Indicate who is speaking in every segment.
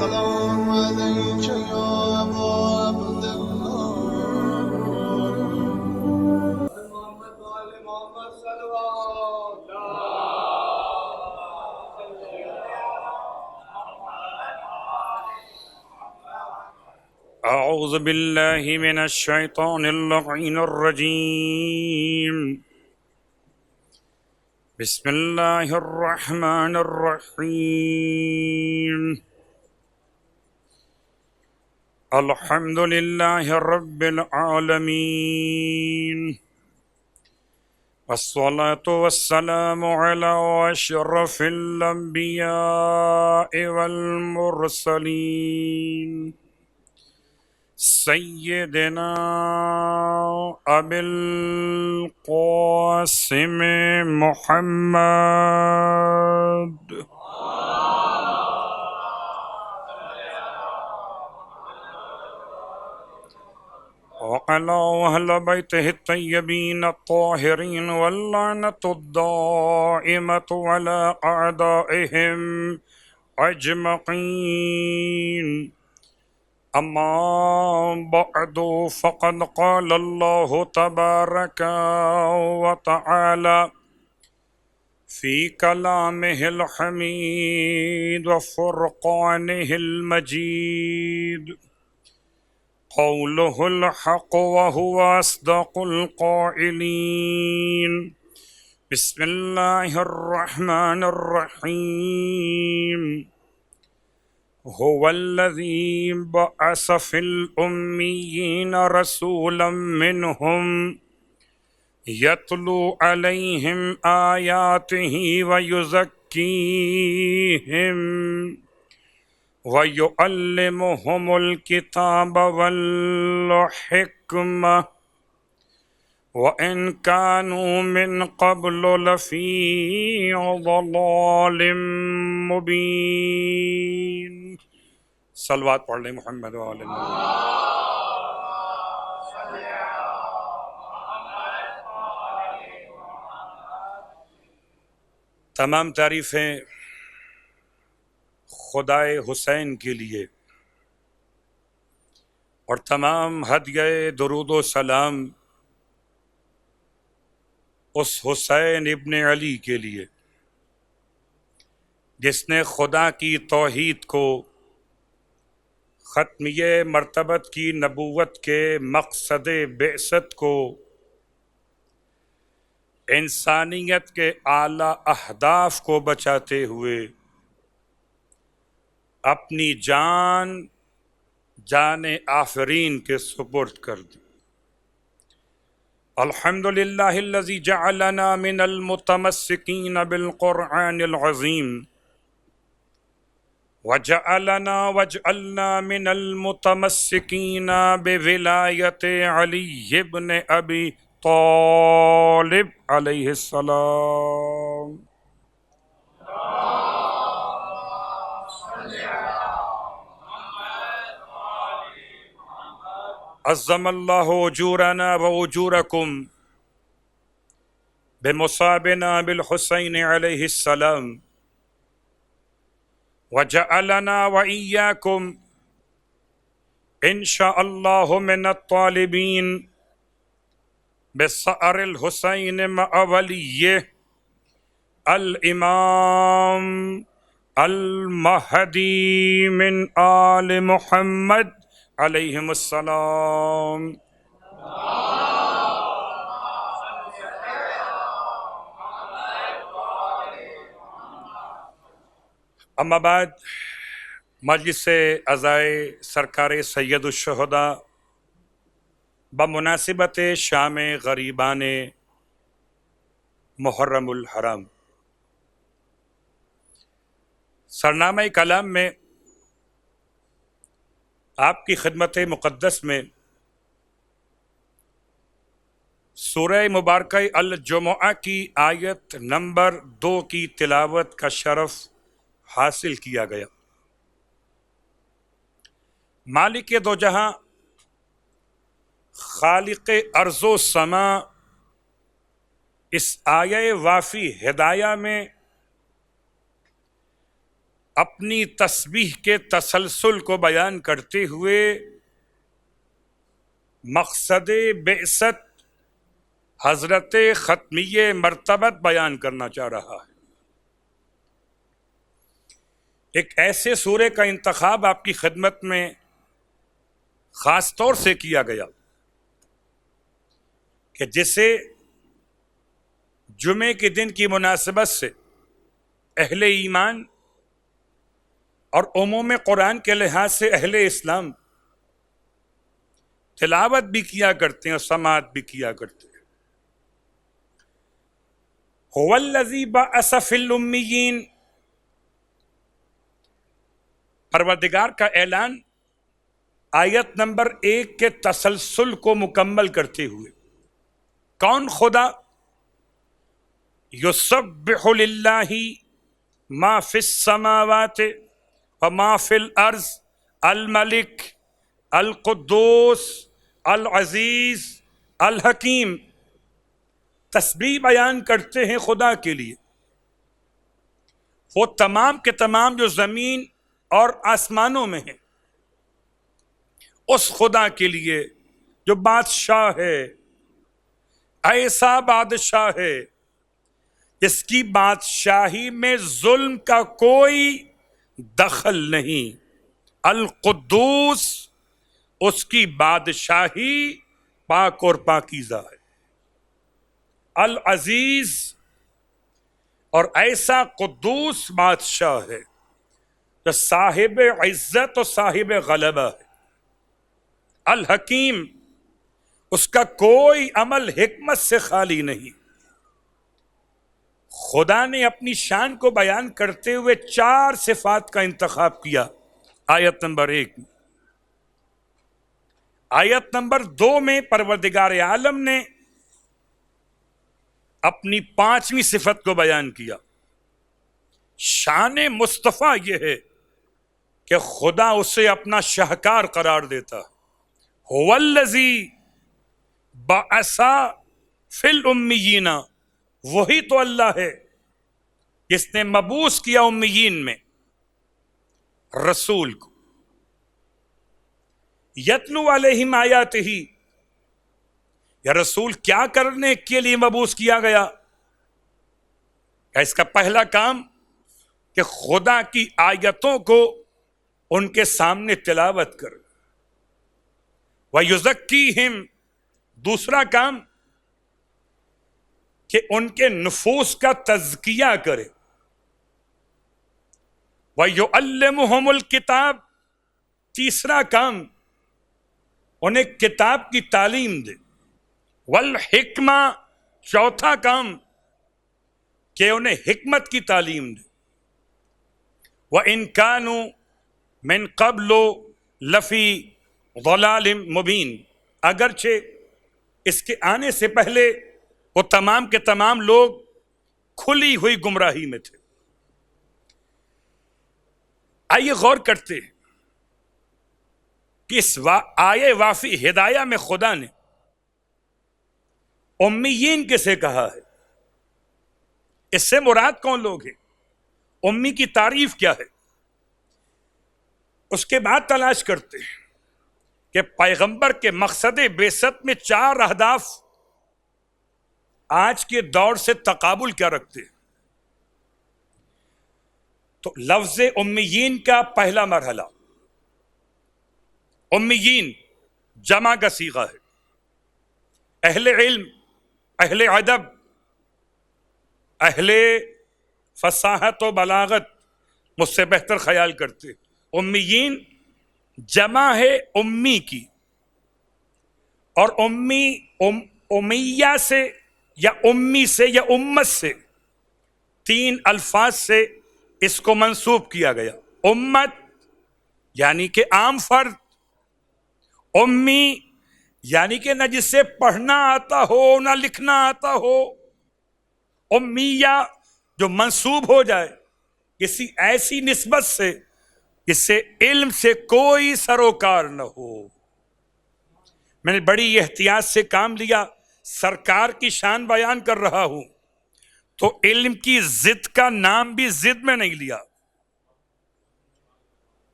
Speaker 1: السلام عليك يا أبا عبد الله. محمد وآل محمد صلوات.
Speaker 2: أعوذ بالله من الشيطان اللعين الرجيم. بسم الله الرحمن الرحيم. الحمد لله رب العالمين، والصلاة والسلام على أشرف الأنبياء والمرسلين سیدنا ابی القاسم محمد وعلى أهل بيته الطيبين الطاهرين واللعنة الدائمة على أعدائهم أجمعين. أما بعد فقد قال الله تبارك وتعالى في كلامه الحميد وفرقانه المجيد قوله الحق وهو أصدق القائلين. بسم الله الرحمن الرحيم. هو الذي بعث في الأميين رسولا منهم يتلو عليهم آياته ويزكيهم ويعلمهم الكتاب والحكمة وإن كانوا من قبل لفي ضلال مبين. صلوات پڑھ لیں محمد وآل محمد. تمام تعریفیں خدائے حسین کے لیے اور تمام ہدیہ درود و سلام اس حسین ابن علی کے لیے جس نے خدا کی توحید کو ختمیہ مرتبت کی نبوت کے مقصد بعثت کو انسانیت کے اعلیٰ اہداف کو بچاتے ہوئے اپنی جان آفرین کے سپرد کر دی. الحمدللہ الذی جعلنا من المتمسکین بالقرآن العظیم واجعلنا من المتمسکین بولایت علی بن ابی طالب علیہ السلام. عظم اللہ اجورنا واجورکم بمصابنا بالحسین علیہ السلام وجعلنا وإياكم إن شاء الله من الطالبين بثأر الحسين مع وليه الإمام المهدي من آل محمد علیہم السلام. اما بعد، مجلس عزائے سرکار سید الشہداء بمناسبت شام غریبان محرم الحرام، سرنامہ کلام میں آپ کی خدمت مقدس میں سورہ مبارکہ الجمعہ کی آیت نمبر 2 کی تلاوت کا شرف حاصل کیا گیا. مالک دو جہاں، خالق ارض و سما، اس آیہ وافی ہدایہ میں اپنی تسبیح کے تسلسل کو بیان کرتے ہوئے مقصد بعثت حضرت ختمیہ مرتبت بیان کرنا چاہ رہا ہے۔ ایک ایسے سورے کا انتخاب آپ کی خدمت میں خاص طور سے کیا گیا کہ جسے جمعے کے دن کی مناسبت سے اہل ایمان اور عموم قرآن کے لحاظ سے اہل اسلام تلاوت بھی کیا کرتے ہیں اور سماعت بھی کیا کرتے ہیں۔ هو الذی بعث فی الامیین، پروردگار کا اعلان آیت نمبر 1 کے تسلسل کو مکمل کرتے ہوئے۔ کون خدا؟ یسبح للہ ما فی السماوات وما فی الارض الملک القدوس العزیز الحکیم۔ تسبیح بیان کرتے ہیں خدا کے لیے، وہ تمام کے تمام جو زمین اور آسمانوں میں ہیں، اس خدا کے لیے جو بادشاہ ہے، ایسا بادشاہ ہے جس کی بادشاہی میں ظلم کا کوئی دخل نہیں، القدوس، اس کی بادشاہی پاک اور پاکیزہ ہے، العزیز، اور ایسا قدوس بادشاہ ہے جو صاحب عزت و صاحب غلبہ ہے، الحکیم، اس کا کوئی عمل حکمت سے خالی نہیں۔ خدا نے اپنی شان کو بیان کرتے ہوئے 4 صفات کا انتخاب کیا آیت نمبر 1 میں۔ آیت نمبر 2 میں پروردگار عالم نے اپنی 5ویں صفت کو بیان کیا۔ شان مصطفیٰ یہ ہے کہ خدا اسے اپنا شاہکار قرار دیتا ہے۔ هو الذی بعث فی الامیین، وہی تو اللہ ہے جس نے مبعوث کیا امیین میں رسول کو، یتلو علیہم آیاتہ، یا رسول کیا کرنے کے لیے مبعوث کیا گیا؟ اس کا پہلا کام کہ خدا کی آیتوں کو ان کے سامنے تلاوت کر، وَيُزَكِّيهِمْ، دوسرا کام کہ ان کے نفوس کا تزکیہ کرے، وَيُعَلِّمُهُمُ الْكِتَابَ، تیسرا کام انہیں کتاب کی تعلیم دے، والحکمہ، چوتھا کام کہ انہیں حکمت کی تعلیم دے، وَإِن كَانُوا مِن قَبْلُ لَفِي ضَلَالٍ مُبِينٍ، اگرچہ اس کے آنے سے پہلے وہ تمام کے تمام لوگ کھلی ہوئی گمراہی میں تھے۔ آئیے غور کرتے ہیں کہ اس آیے وافی ہدایہ میں خدا نے امیین کسے کہا ہے؟ اس سے مراد کون لوگ ہیں؟ امی کی تعریف کیا ہے؟ اس کے بعد تلاش کرتے ہیں کہ پیغمبر کے مقصد بعثت میں 4 اہداف آج کے دور سے تقابل کیا رکھتے ہیں۔ تو لفظ امیین کا پہلا مرحلہ، امیین جمع کا صیغہ ہے، اہل علم، اہل ادب، اہل فصاحت و بلاغت مجھ سے بہتر خیال کرتے۔ امیین جمع ہے امی کی، اور امیہ سے یا امی سے یا امت سے 3 الفاظ سے اس کو منسوب کیا گیا۔ امت یعنی کہ عام فرد، امی یعنی کہ نہ جسے پڑھنا آتا ہو نہ لکھنا آتا ہو، امیہ جو منسوب ہو جائے کسی ایسی نسبت سے جس سے علم سے کوئی سروکار نہ ہو۔ میں نے بڑی احتیاط سے کام لیا، سرکار کی شان بیان کر رہا ہوں تو علم کی ضد کا نام بھی ضد میں نہیں لیا،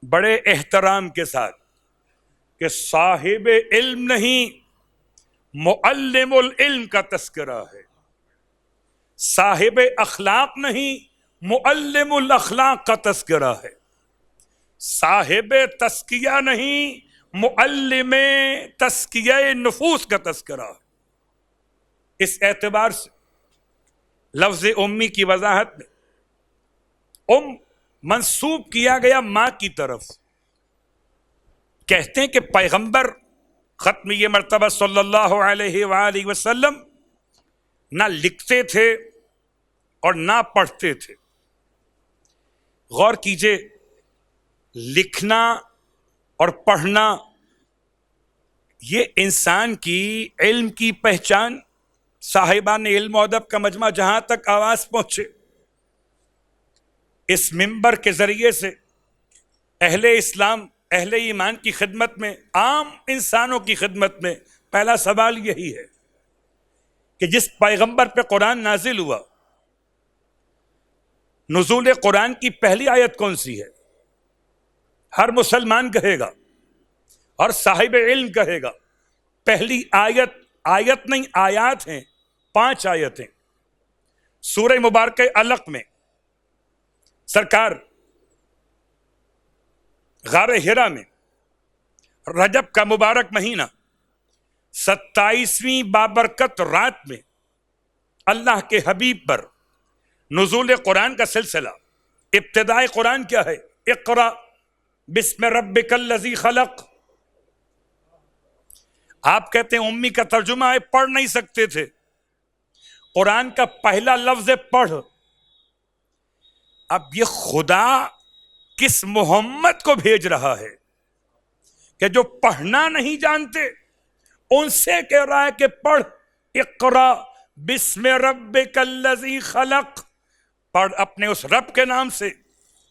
Speaker 2: بڑے احترام کے ساتھ کہ صاحب علم نہیں، معلم العلم کا تذکرہ ہے، صاحب اخلاق نہیں، معلم الاخلاق کا تذکرہ ہے، صاحب تزکیہ نہیں، معلم تزکیہ نفوس کا تذکرہ ہے۔ اس اعتبار سے لفظ امی کی وضاحت میں منسوب کیا گیا ماں کی طرف۔ کہتے ہیں کہ پیغمبر ختمی مرتبہ صلی اللہ علیہ وآلہ وسلم نہ لکھتے تھے اور نہ پڑھتے تھے۔ غور کیجئے، لکھنا اور پڑھنا یہ انسان کی علم کی پہچان، صاحبان علم و ادب کا مجمع جہاں تک آواز پہنچے، اس منبر کے ذریعے سے اہل اسلام، اہل ایمان کی خدمت میں، عام انسانوں کی خدمت میں پہلا سوال یہی ہے کہ جس پیغمبر پہ قرآن نازل ہوا، نزول قرآن کی پہلی آیت کون سی ہے؟ ہر مسلمان کہے گا، ہر صاحب علم کہے گا پہلی آیت نہیں، آیات ہیں، 5 آیتیں سورہ مبارکہ علق میں۔ سرکار غار ہرا میں رجب کا مبارک مہینہ 27ویں بابرکت رات میں اللہ کے حبیب پر نزول قرآن کا سلسلہ، ابتداء قرآن کیا ہے؟ اقرأ بسم ربک الذی خلق۔ آپ کہتے ہیں امی کا ترجمہ ہے پڑھ نہیں سکتے تھے، قرآن کا پہلا لفظ ہے پڑھ۔ اب یہ خدا کس محمد کو بھیج رہا ہے کہ جو پڑھنا نہیں جانتے ان سے کہہ رہا ہے کہ پڑھ، اقرأ بسم ربک الذی خلق، پڑھ اپنے اس رب کے نام سے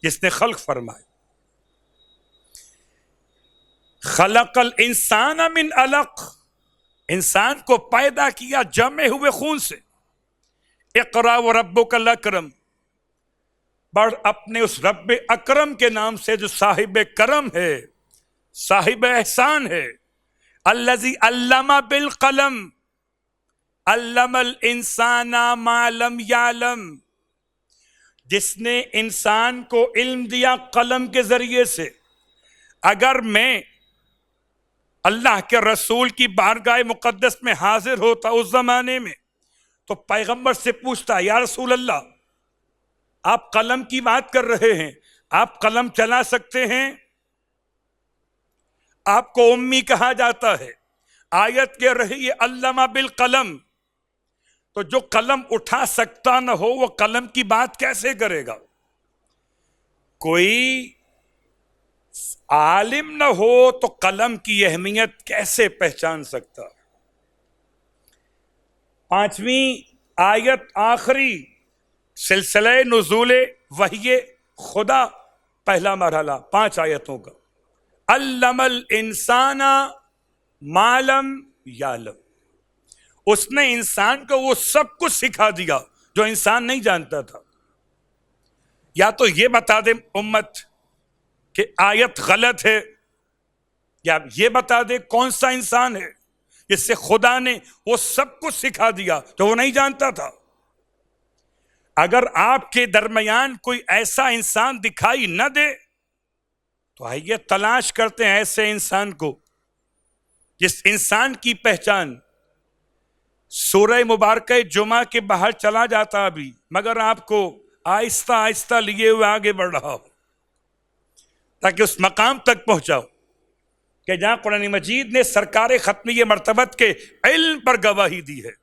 Speaker 2: جس نے خلق فرمائے۔ خلق الانسان من علق، انسان کو پیدا کیا جمع ہوئے خون سے۔ اقرأ وربک الاکرم، پڑھ اپنے اس رب اکرم کے نام سے جو صاحب کرم ہے، صاحب احسان ہے۔ الذی علم بالقلم علم الانسان ما لم یعلم، جس نے انسان کو علم دیا قلم کے ذریعے سے۔ اگر میں اللہ کے رسول کی بارگاہ مقدس میں حاضر ہوتا اس زمانے میں تو پیغمبر سے پوچھتا، یا رسول اللہ آپ قلم کی بات کر رہے ہیں، آپ قلم چلا سکتے ہیں؟ آپ کو امی کہا جاتا ہے، آیت کہہ رہی ہے علم بالقلم، تو جو قلم اٹھا سکتا نہ ہو وہ قلم کی بات کیسے کرے گا؟ کوئی عالم نہ ہو تو قلم کی اہمیت کیسے پہچان سکتا؟ 5ویں آیت آخری سلسلہ نزول وحی خدا، پہلا مرحلہ 5 آیتوں کا، علم الانسان ما لم یعلم، اس نے انسان کو وہ سب کچھ سکھا دیا جو انسان نہیں جانتا تھا۔ یا تو یہ بتا دے امت کہ آیت غلط ہے، یا یہ بتا دے کون سا انسان ہے جس سے خدا نے وہ سب کچھ سکھا دیا جو وہ نہیں جانتا تھا۔ اگر آپ کے درمیان کوئی ایسا انسان دکھائی نہ دے تو آئیے تلاش کرتے ہیں ایسے انسان کو جس انسان کی پہچان سورہ مبارکہ جمعہ کے باہر چلا جاتا ابھی، مگر آپ کو آہستہ آہستہ لیے ہوئے آگے بڑھ رہا ہو تاکہ اس مقام تک پہنچاؤ کہ جہاں قرآن مجید نے سرکار ختمی مرتبت کے علم پر گواہی دی ہے۔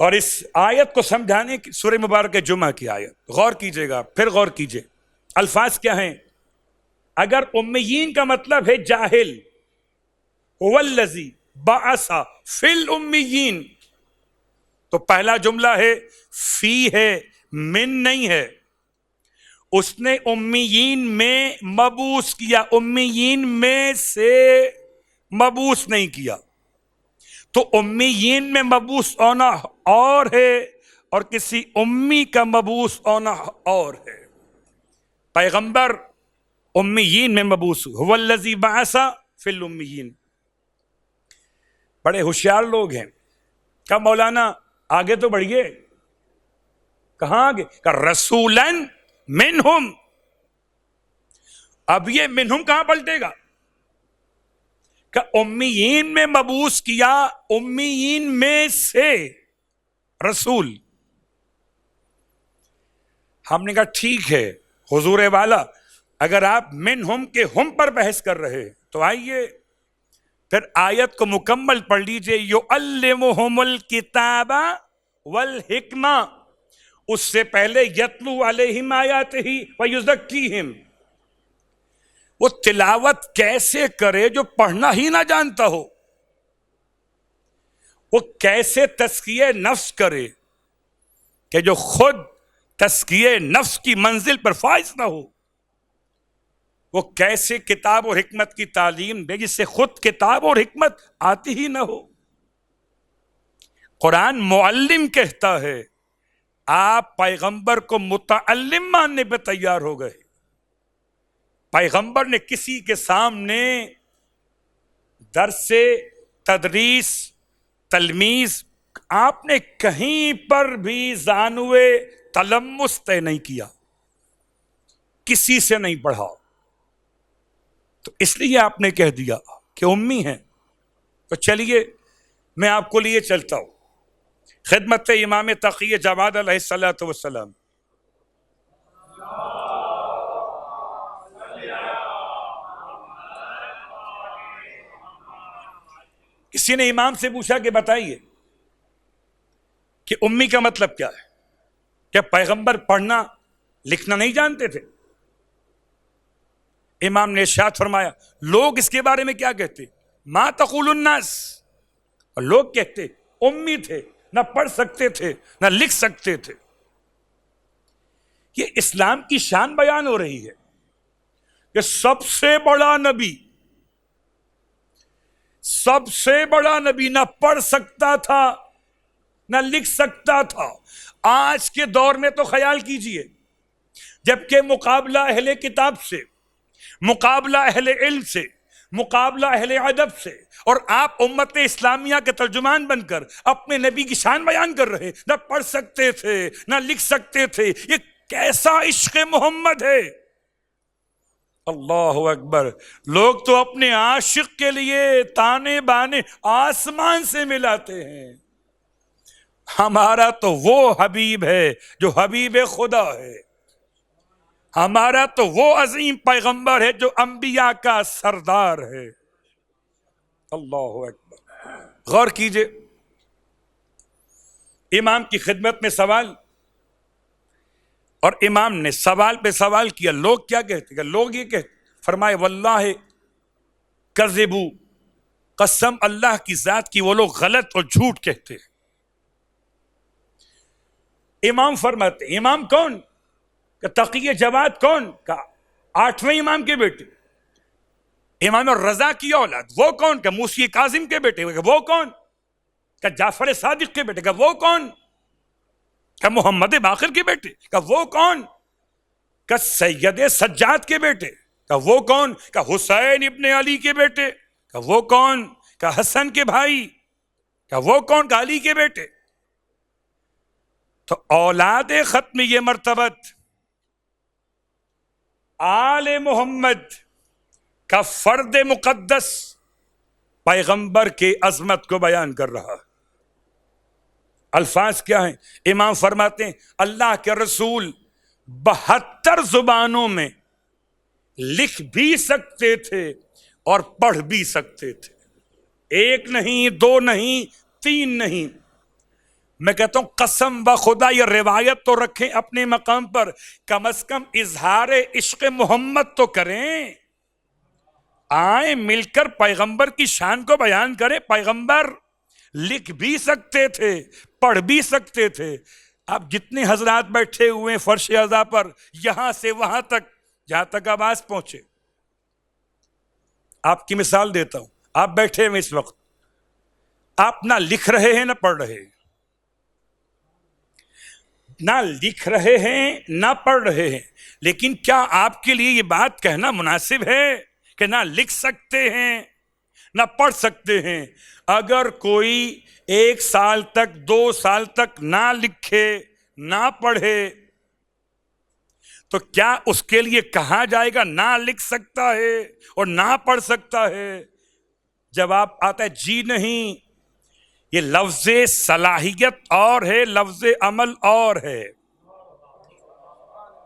Speaker 2: اور اس آیت کو سمجھانے کی سورہ مبارکہ جمعہ کی آیت غور کیجئے گا، پھر غور کیجئے الفاظ کیا ہیں۔ اگر امیین کا مطلب ہے جاہل، هو الذی بعث فی الامیین، تو پہلا جملہ ہے فی ہے، من نہیں ہے، اس نے امیین میں مبعوث کیا، امیین میں سے مبعوث نہیں کیا۔ تو امیین میں مبعوث ہونا اور ہے اور کسی امی کا مبعوث ہونا اور ہے۔ پیغمبر امیین میں مبعوث هو الذی بعث فی الامیین. بڑے ہوشیار لوگ ہیں. کہا مولانا آگے تو بڑھیے. کہاں آگے؟ کہ رسولن منہم. اب یہ منہم کہاں پلٹے گا؟ کہ امیین میں مبعوث کیا، امیین میں سے رسول. ہم نے کہا ٹھیک ہے حضور والا، اگر آپ منہم کے ہم پر بحث کر رہے تو آئیے پھر آیت کو مکمل پڑھ لیجئے. یعلمہم الکتاب والحکمہ. اس سے پہلے یتلو علیہم آیاتہ ویزکیہم. وہ تلاوت کیسے کرے جو پڑھنا ہی نہ جانتا ہو؟ وہ کیسے تزکیہ نفس کرے کہ جو خود تزکیہ نفس کی منزل پر فائز نہ ہو؟ وہ کیسے کتاب اور حکمت کی تعلیم دے جس سے خود کتاب اور حکمت آتی ہی نہ ہو؟ قرآن معلم کہتا ہے، آپ پیغمبر کو متعلم ماننے پہ تیار ہو گئے. پیغمبر نے کسی کے سامنے درس تدریس تلمیذ، آپ نے کہیں پر بھی زانوے تلمس طے نہیں کیا، کسی سے نہیں پڑھا. تو اس لیے آپ نے کہہ دیا کہ امی ہیں. تو چلیے میں آپ کو لیے چلتا ہوں خدمت امام تقی جواد علیہ الصلوۃ والسلام. کسی نے امام سے پوچھا کہ بتائیے کہ امی کا مطلب کیا ہے؟ کیا پیغمبر پڑھنا لکھنا نہیں جانتے تھے؟ امام نے ارشاد فرمایا لوگ اس کے بارے میں کیا کہتے؟ ما تقول الناس. اور لوگ کہتے امی تھے، نہ پڑھ سکتے تھے نہ لکھ سکتے تھے. یہ اسلام کی شان بیان ہو رہی ہے کہ سب سے بڑا نبی، سب سے بڑا نبی نہ پڑھ سکتا تھا نہ لکھ سکتا تھا. آج کے دور میں تو خیال کیجئے، جبکہ مقابلہ اہل کتاب سے، مقابلہ اہل علم سے، مقابلہ اہل ادب سے، اور آپ امت اسلامیہ کے ترجمان بن کر اپنے نبی کی شان بیان کر رہے. نہ پڑھ سکتے تھے نہ لکھ سکتے تھے. یہ کیسا عشق محمد ہے! اللہ اکبر. لوگ تو اپنے عاشق کے لیے تانے بانے آسمان سے ملاتے ہیں. ہمارا تو وہ حبیب ہے جو حبیب خدا ہے. ہمارا تو وہ عظیم پیغمبر ہے جو انبیاء کا سردار ہے. اللہ اکبر. غور کیجئے، امام کی خدمت میں سوال، اور امام نے سوال پہ سوال کیا. لوگ کیا کہتے ہیں؟ لوگ یہ کہتے، فرمائے واللہ کذبوا، قسم اللہ کی ذات کی وہ لوگ غلط اور جھوٹ کہتے ہیں. امام فرماتے، امام کون؟ کہ تقی جواد. کون؟ کہ 8ویں امام کے بیٹے، امام الرضا کی اولاد. وہ کون؟ کہ موسی کاظم کے بیٹے. وہ کون؟ کہ جعفر صادق کے بیٹے. کہ وہ کون؟ کہ محمد باقر کے بیٹے. کہ وہ کون؟ کہ سید سجاد کے بیٹے. کہ وہ کون؟ کہ حسین ابن علی کے بیٹے. کہ وہ کون؟ کہ حسن کے بھائی. کہ وہ کون؟ کہ علی کے بیٹے. تو اولاد ختم یہ مرتبت آل محمد کا فرد مقدس پیغمبر کی عظمت کو بیان کر رہا. الفاظ کیا ہیں؟ امام فرماتے ہیں اللہ کے رسول 72 زبانوں میں لکھ بھی سکتے تھے اور پڑھ بھی سکتے تھے. 1 نہیں، 2 نہیں، 3 نہیں. میں کہتا ہوں قسم بخدا یہ روایت تو رکھیں اپنے مقام پر، کم از کم اظہار عشق محمد تو کریں. آئیں مل کر پیغمبر کی شان کو بیان کریں. پیغمبر لکھ بھی سکتے تھے، پڑھ بھی سکتے تھے. اب جتنے حضرات بیٹھے ہوئے فرش اعضاء پر، یہاں سے وہاں تک جہاں تک آواز پہنچے، آپ کی مثال دیتا ہوں. آپ بیٹھے ہوئے اس وقت، آپ نہ لکھ رہے ہیں نہ پڑھ رہے ہیں. نہ لکھ رہے ہیں نہ پڑھ رہے ہیں، لیکن کیا آپ کے لیے یہ بات کہنا مناسب ہے کہ نہ لکھ سکتے ہیں نہ پڑھ سکتے ہیں؟ اگر کوئی 1 سال تک 2 سال تک نہ لکھے نہ پڑھے تو کیا اس کے لیے کہا جائے گا نہ لکھ سکتا ہے اور نہ پڑھ سکتا ہے؟ جواب آتا ہے جی نہیں، یہ لفظ صلاحیت اور ہے، لفظ عمل اور ہے۔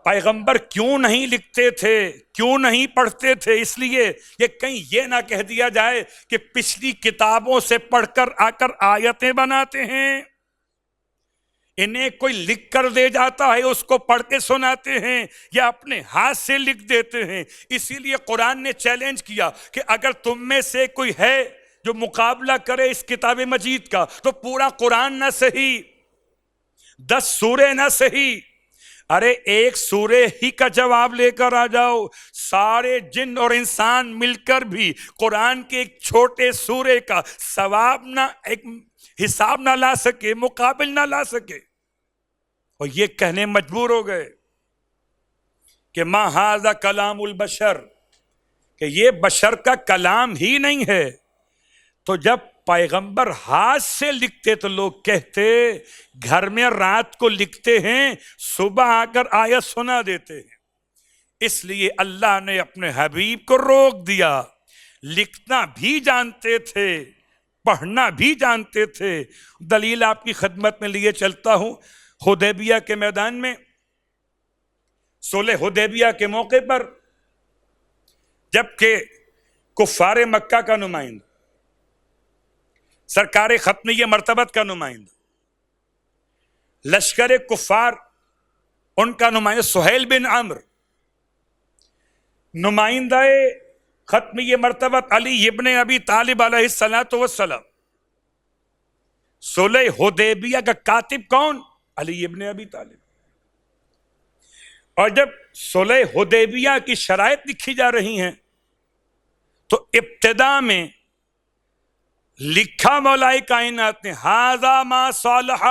Speaker 2: پیغمبر کیوں نہیں لکھتے تھے، کیوں نہیں پڑھتے تھے؟ اس لیے یہ کہیں یہ نہ کہہ دیا جائے کہ پچھلی کتابوں سے پڑھ کر آ کر آیتیں بناتے ہیں، انہیں کوئی لکھ کر دے جاتا ہے اس کو پڑھ کے سناتے ہیں یا اپنے ہاتھ سے لکھ دیتے ہیں۔ اسی لیے قرآن نے چیلنج کیا کہ اگر تم میں سے کوئی ہے جو مقابلہ کرے اس کتاب مجید کا تو پورا قرآن نہ صحیح، 10 سورے نہ صحیح، ارے 1 سورے ہی کا جواب لے کر آ جاؤ۔ سارے جن اور انسان مل کر بھی قرآن کے ایک چھوٹے سورے کا ثواب نہ، ایک حساب نہ لا سکے، مقابل نہ لا سکے، اور یہ کہنے مجبور ہو گئے کہ ما ھذا کلام البشر، کہ یہ بشر کا کلام ہی نہیں ہے۔ تو جب پیغمبر ہاتھ سے لکھتے تو لوگ کہتے گھر میں رات کو لکھتے ہیں، صبح آ کر آیت سنا دیتے ہیں۔ اس لیے اللہ نے اپنے حبیب کو روک دیا۔ لکھنا بھی جانتے تھے، پڑھنا بھی جانتے تھے۔ دلیل آپ کی خدمت میں لیے چلتا ہوں۔ حدیبیہ کے میدان میں، صلح حدیبیہ کے موقع پر، جبکہ کفار مکہ کا نمائندہ، سرکار ختمیہ مرتبت کا نمائندہ، لشکر کفار ان کا نمائندہ سہیل بن عمرو، نمائندہ ختمیہ مرتبت علی ابن ابی طالب علیہ السلام، صلح حدیبیہ کا کاتب کون؟ علی ابن ابی طالب۔ اور جب صلح حدیبیہ کی شرائط لکھی جا رہی ہیں تو ابتدا میں لکھا مولا کائنات نے ھذا ما صالح،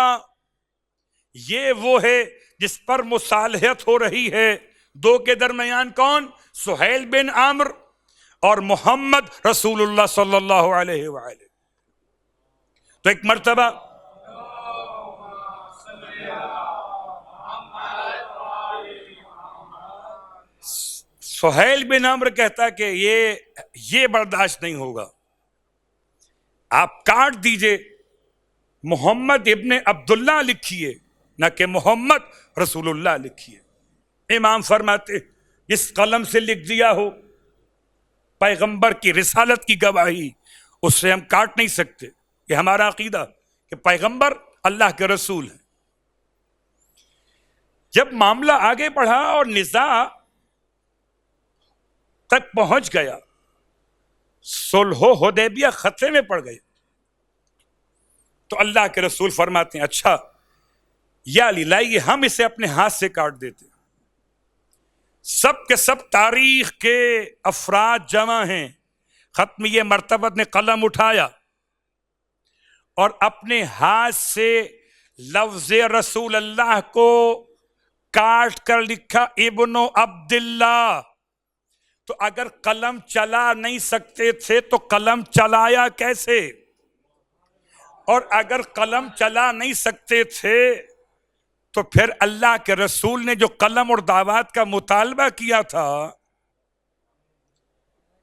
Speaker 2: یہ وہ ہے جس پر مصالحت ہو رہی ہے۔ 2 کے درمیان کون؟ سہیل بن عمرو اور محمد رسول اللہ صلی اللہ علیہ وآلہ۔ تو ایک مرتبہ سہیل بن عمرو کہتا کہ یہ برداشت نہیں ہوگا، آپ کاٹ دیجئے، محمد ابن عبداللہ لکھیے، نہ کہ محمد رسول اللہ لکھیے۔ امام فرماتے جس قلم سے لکھ دیا ہو پیغمبر کی رسالت کی گواہی، اس سے ہم کاٹ نہیں سکتے۔ یہ ہمارا عقیدہ کہ پیغمبر اللہ کے رسول ہیں۔ جب معاملہ آگے بڑھا اور نزاع تک پہنچ گیا، صلح حدیبیہ خطرے میں پڑ گئے، تو اللہ کے رسول فرماتے ہیں اچھا یا علی لائیے ہم اسے اپنے ہاتھ سے کاٹ دیتے۔ سب کے سب تاریخ کے افراد جمع ہیں۔ ختمیہ مرتبت نے قلم اٹھایا اور اپنے ہاتھ سے لفظ رسول اللہ کو کاٹ کر لکھا ابن عبداللہ۔ تو اگر قلم چلا نہیں سکتے تھے تو قلم چلایا کیسے؟ اور اگر قلم چلا نہیں سکتے تھے تو پھر اللہ کے رسول نے جو قلم اور دعوات کا مطالبہ کیا تھا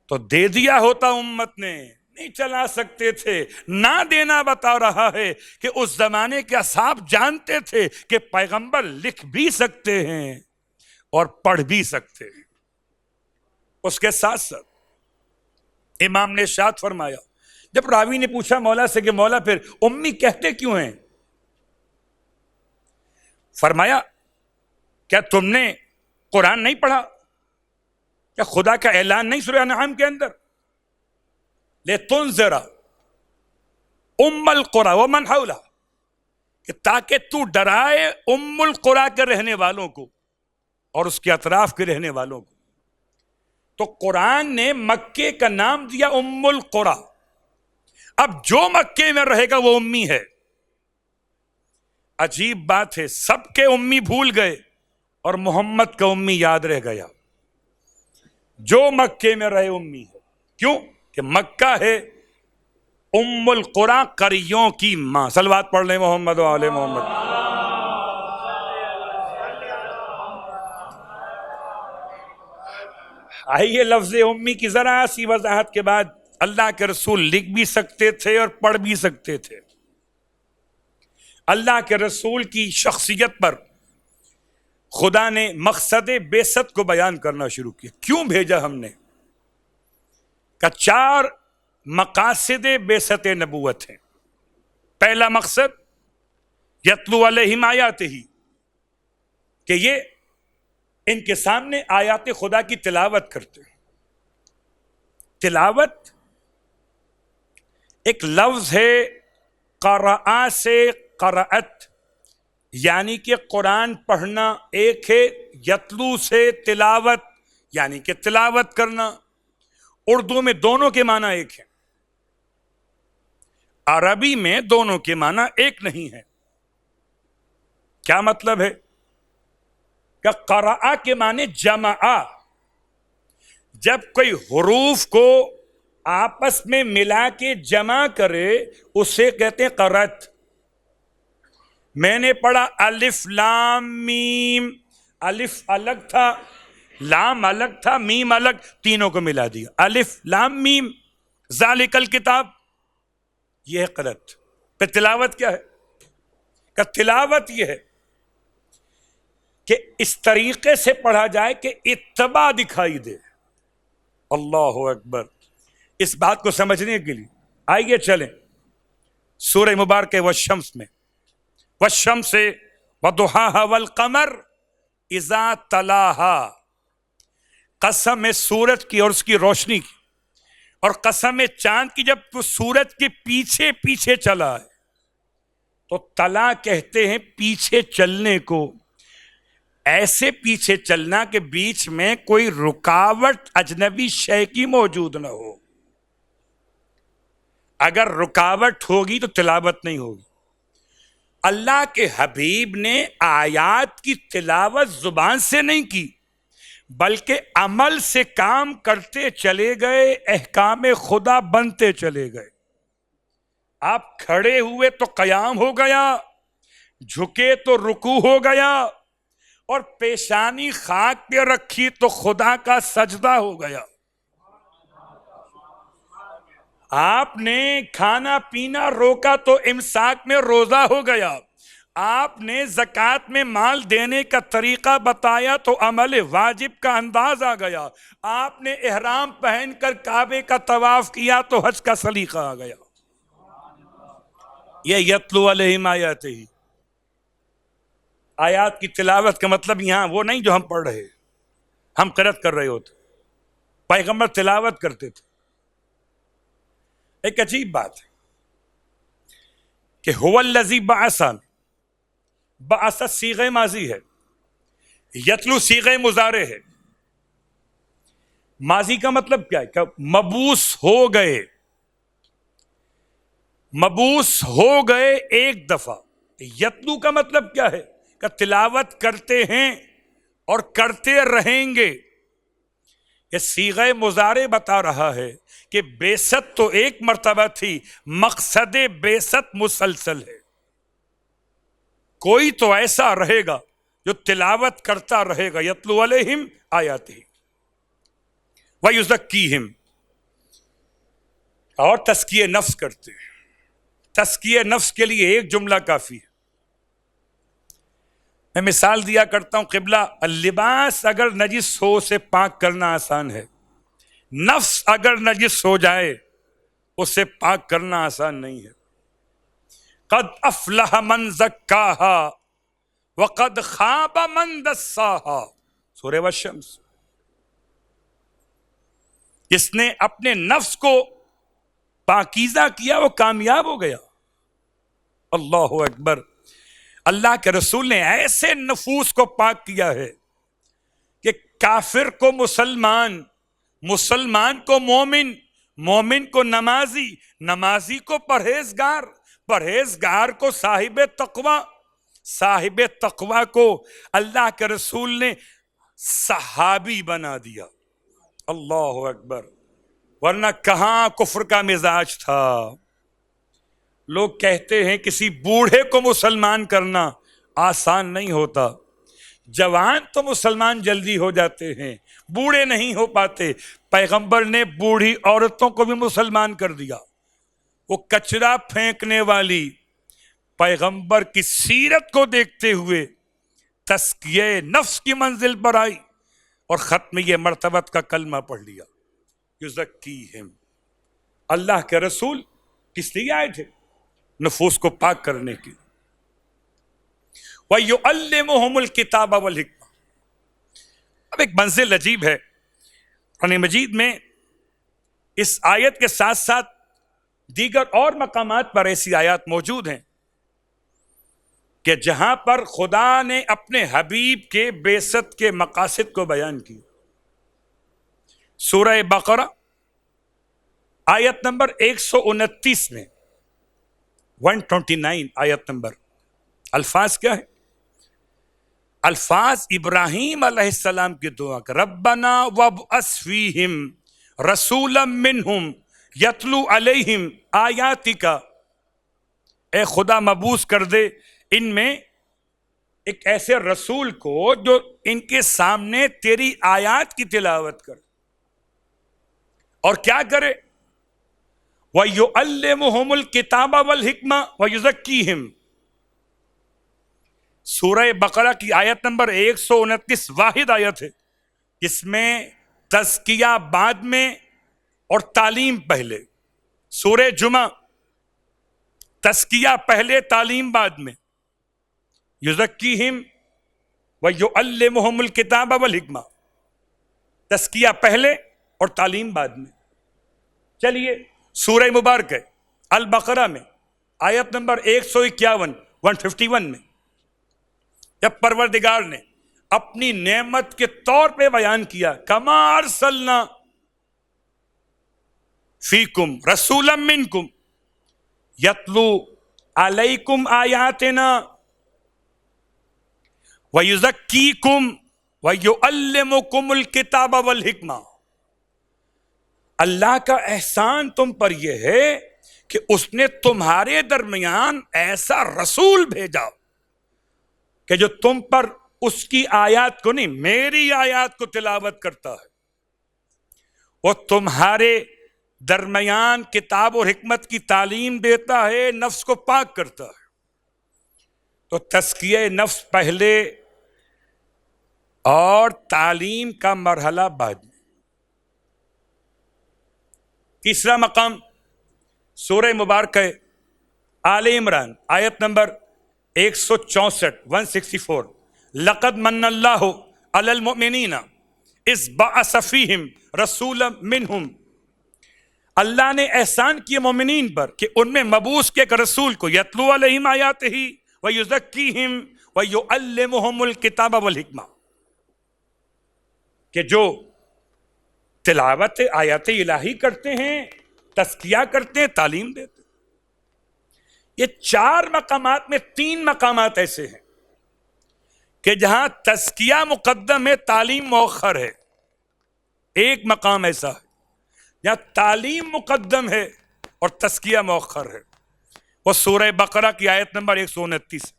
Speaker 2: تو دے دیا ہوتا امت نے، نہیں چلا سکتے تھے۔ نہ دینا بتا رہا ہے کہ اس زمانے کے اصحاب جانتے تھے کہ پیغمبر لکھ بھی سکتے ہیں اور پڑھ بھی سکتے ہیں۔ اس کے ساتھ ساتھ امام نے ارشاد فرمایا، جب راوی نے پوچھا مولا سے کہ مولا پھر امی کہتے کیوں ہیں؟ فرمایا کیا تم نے قرآن نہیں پڑھا؟ کیا خدا کا اعلان نہیں سورہ انعام کے اندر لِتُنذِرَ ام القری ومن حولہا، کہ تاکہ تو ڈرائے ام القری کے رہنے والوں کو اور اس کے اطراف کے رہنے والوں کو۔ تو قرآن نے مکے کا نام دیا ام القری۔ اب جو مکے میں رہے گا وہ امی ہے۔ عجیب بات ہے، سب کے امی بھول گئے اور محمد کا امی یاد رہ گیا، جو مکے میں رہے امی ہے۔ کیوں کہ مکہ ہے ام القرى، قریوں کی ماں۔ صلوات پڑھ لیں محمد و آل محمد۔ آئیے لفظ امی کی ذرا سی وضاحت کے بعد، اللہ کے رسول لکھ بھی سکتے تھے اور پڑھ بھی سکتے تھے۔ اللہ کے رسول کی شخصیت پر خدا نے مقصد بعثت کو بیان کرنا شروع کیا۔ کیوں بھیجا ہم نے؟ کہ 4 مقاصد بعثت نبوت ہیں۔ پہلا مقصد یتلو علیہم آیاتہ، کہ یہ ان کے سامنے آیات خدا کی تلاوت کرتے ہیں۔ تلاوت ایک لفظ ہے قرأ سے قرأت، یعنی کہ قرآن پڑھنا ایک ہے، یتلو سے تلاوت یعنی کہ تلاوت کرنا۔ اردو میں دونوں کے معنی ایک ہیں، عربی میں دونوں کے معنی ایک نہیں ہے۔ کیا مطلب ہے؟ کہ قرأ کے معنی جمع، جب کوئی حروف کو آپس میں ملا کے جمع کرے اسے کہتے ہیں قرأت۔ میں نے پڑھا الف لام میم، الف الگ تھا، لام الگ تھا، میم الگ، تینوں کو ملا دیا، الف لام میم ذالک الکتاب، یہ ہے قرأت۔ پھر تلاوت کیا ہے؟ کہ تلاوت یہ ہے کہ اس طریقے سے پڑھا جائے کہ اتباع دکھائی دے۔ اللہ اکبر۔ اس بات کو سمجھنے کے لیے آئیے چلیں سورہ مبارکہ والشمس میں، والشمس وضحاها والقمر اذا تلاها، قسم ہے سورج کی اور اس کی روشنی کی، اور قسم ہے چاند کی جب تو سورج کے پیچھے پیچھے چلا ہے تو تلا کہتے ہیں پیچھے چلنے کو، ایسے پیچھے چلنا کہ بیچ میں کوئی رکاوٹ اجنبی شے کی موجود نہ ہو۔ اگر رکاوٹ ہوگی تو تلاوت نہیں ہوگی۔ اللہ کے حبیب نے آیات کی تلاوت زبان سے نہیں کی، بلکہ عمل سے کام کرتے چلے گئے، احکام خدا بنتے چلے گئے۔ آپ کھڑے ہوئے تو قیام ہو گیا، جھکے تو رکوع ہو گیا، اور پیشانی خاک پہ رکھی تو خدا کا سجدہ ہو گیا۔ آپ نے کھانا پینا روکا تو امساک میں روزہ ہو گیا۔ آپ نے زکوٰۃ میں مال دینے کا طریقہ بتایا تو عمل واجب کا انداز آ گیا۔ آپ نے احرام پہن کر کعبے کا طواف کیا تو حج کا سلیقہ آ گیا۔ یہ یتلو علیہم آیاتہ، آیات کی تلاوت کا مطلب یہاں وہ نہیں جو ہم پڑھ رہے، ہم قرأت کر رہے ہوتے، پیغمبر تلاوت کرتے تھے۔ ایک عجیب بات ہے کہ هو الذی بعث، بعث صیغہ ماضی ہے، یتلو صیغہ مضارع ہے۔ ماضی کا مطلب کیا ہے؟ کہ مبعوث ہو گئے، مبعوث ہو گئے ایک دفعہ۔ یتلو کا مطلب کیا ہے؟ کہ تلاوت کرتے ہیں اور کرتے رہیں گے۔ یہ صیغہ مضارع بتا رہا ہے کہ بعثت تو ایک مرتبہ تھی، مقصد بعثت مسلسل ہے۔ کوئی تو ایسا رہے گا جو تلاوت کرتا رہے گا، یتلو علیہم آیاتہ ویزکیہم، اور تزکیہ نفس کرتے ہیں۔ تزکیہ نفس کے لیے ایک جملہ کافی ہے۔ میں مثال دیا کرتا ہوں، قبلہ اللباس اگر نجس ہو اسے پاک کرنا آسان ہے، نفس اگر نجس ہو جائے اسے پاک کرنا آسان نہیں ہے۔ قد افلح من زکاہا وقد خاب من دساہا، سورہ والشمس۔ جس نے اپنے نفس کو پاکیزہ کیا وہ کامیاب ہو گیا۔ اللہ اکبر۔ اللہ کے رسول نے ایسے نفوس کو پاک کیا ہے کہ کافر کو مسلمان، مسلمان کو مومن، مومن کو نمازی، نمازی کو پرہیزگار، پرہیزگار کو صاحب تقوی، صاحب تقوی کو اللہ کے رسول نے صحابی بنا دیا. اللہ اکبر. ورنہ کہاں کفر کا مزاج تھا. لوگ کہتے ہیں کسی بوڑھے کو مسلمان کرنا آسان نہیں ہوتا. جوان تو مسلمان جلدی ہو جاتے ہیں, بوڑھے نہیں ہو پاتے. پیغمبر نے بوڑھی عورتوں کو بھی مسلمان کر دیا. وہ کچرا پھینکنے والی پیغمبر کی سیرت کو دیکھتے ہوئے تزکیہ نفس کی منزل پر آئی اور ختمیہ مرتبت کا کلمہ پڑھ لیا. یزکیہم. اللہ کے رسول کس لیے آئے تھے؟ نفوس کو پاک کرنے کی. وَيُعَلِّمُهُمُ الْكِتَابَ وَالْحِکْمَةَ. اب ایک منزل عجیب ہے قرآن مجید میں. اس آیت کے ساتھ ساتھ دیگر اور مقامات پر ایسی آیات موجود ہیں کہ جہاں پر خدا نے اپنے حبیب کے بعثت کے مقاصد کو بیان کی. سورہ بقرہ آیت نمبر 129 میں 129 آیت نمبر. الفاظ کیا ہے؟ الفاظ ابراہیم علیہ السلام کی دعا کا. ربنا وابعث فیہم رسولا منہم یتلو علیہم آیاتک. اے خدا مبعوث کر دے ان میں ایک ایسے رسول کو جو ان کے سامنے تیری آیات کی تلاوت کرے. اور کیا کرے؟ وَيُعَلِّمُهُمُ الْكِتَابَ وَالْحِکْمَةَ وَيُزَکِّیہم. سورہ بقرہ کی آیت نمبر 129 واحد آیت ہے جس میں تزکیہ بعد میں اور تعلیم پہلے. سورہ جمعہ تزکیہ پہلے تعلیم بعد میں. یزکیہم وَيُعَلِّمُهُمُ الْكِتَابَ وَالْحِکْمَةَ. تزکیہ پہلے اور تعلیم بعد میں. چلیے سورہ مبارک ہے البقرہ میں آیت نمبر 151 151 میں جب پروردگار نے اپنی نعمت کے طور پہ بیان کیا کما ارسلنا فیکم رسولا منکم یتلو علیکم آیاتنا ویزکیکم ویعلمکم الکتاب والحکمہ. اللہ کا احسان تم پر یہ ہے کہ اس نے تمہارے درمیان ایسا رسول بھیجا کہ جو تم پر اس کی آیات کو نہیں میری آیات کو تلاوت کرتا ہے. وہ تمہارے درمیان کتاب و حکمت کی تعلیم دیتا ہے, نفس کو پاک کرتا ہے. تو تزکیہ نفس پہلے اور تعلیم کا مرحلہ بعد میں. تیسرا مقام سورہ مبارکہ آل عمران آیت نمبر 164 164. لقد من اللہ علی المؤمنین اذ بعث فیہم رسولا منہم. اللہ نے احسان کیا مومنین پر کہ ان میں مبعوث کے ایک رسول کو یتلو علیہم آیاتہ ویزکیہم ویعلمہم الکتاب والحکمہ, کہ جو تلاوت آیات الہی کرتے ہیں, تزکیہ کرتے ہیں, تعلیم دیتے ہیں. یہ 4 مقامات میں 3 مقامات ایسے ہیں کہ جہاں تزکیہ مقدم ہے, تعلیم مؤخر ہے. ایک مقام ایسا ہے جہاں تعلیم مقدم ہے اور تزکیہ مؤخر ہے. وہ سورہ بقرہ کی آیت نمبر 129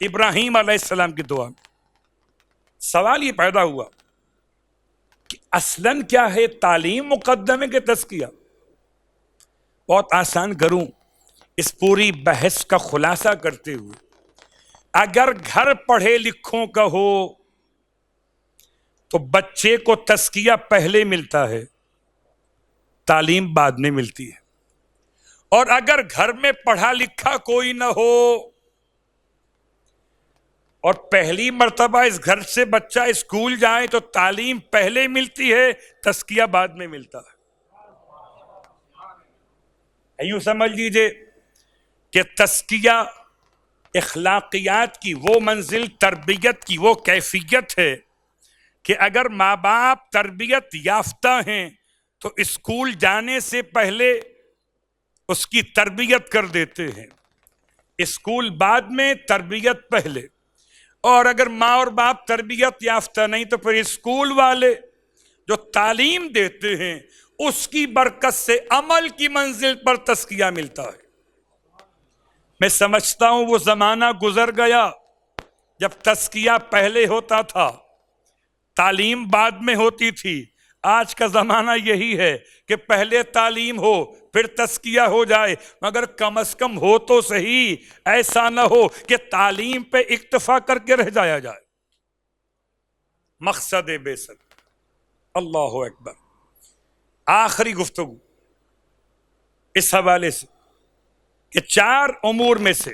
Speaker 2: ابراہیم علیہ السلام کی دعا. سوال یہ پیدا ہوا کہ اصلاً کیا ہے, تعلیم مقدم ہے کہ تزکیہ؟ بہت آسان کروں اس پوری بحث کا خلاصہ کرتے ہوئے. اگر گھر پڑھے لکھوں کا ہو تو بچے کو تزکیہ پہلے ملتا ہے, تعلیم بعد میں ملتی ہے. اور اگر گھر میں پڑھا لکھا کوئی نہ ہو اور پہلی مرتبہ اس گھر سے بچہ اسکول جائے تو تعلیم پہلے ملتی ہے, تزکیہ بعد میں ملتا ہے. یوں سمجھ لیجئے کہ تزکیہ اخلاقیات کی وہ منزل, تربیت کی وہ کیفیت ہے کہ اگر ماں باپ تربیت یافتہ ہیں تو اسکول جانے سے پہلے اس کی تربیت کر دیتے ہیں. اسکول بعد میں، تربیت پہلے. اور اگر ماں اور باپ تربیت یافتہ نہیں تو پھر اسکول والے جو تعلیم دیتے ہیں اس کی برکت سے عمل کی منزل پر تزکیہ ملتا ہے. میں سمجھتا ہوں وہ زمانہ گزر گیا جب تزکیہ پہلے ہوتا تھا، تعلیم بعد میں ہوتی تھی. آج کا زمانہ یہی ہے کہ پہلے تعلیم ہو پھر تزکیہ ہو جائے، مگر کم از کم ہو تو صحیح، ایسا نہ ہو کہ تعلیم پہ اکتفا کر کے رہ جایا جائے. مقصد بعثت. اللہ اکبر. آخری گفتگو اس حوالے سے کہ 4 امور میں سے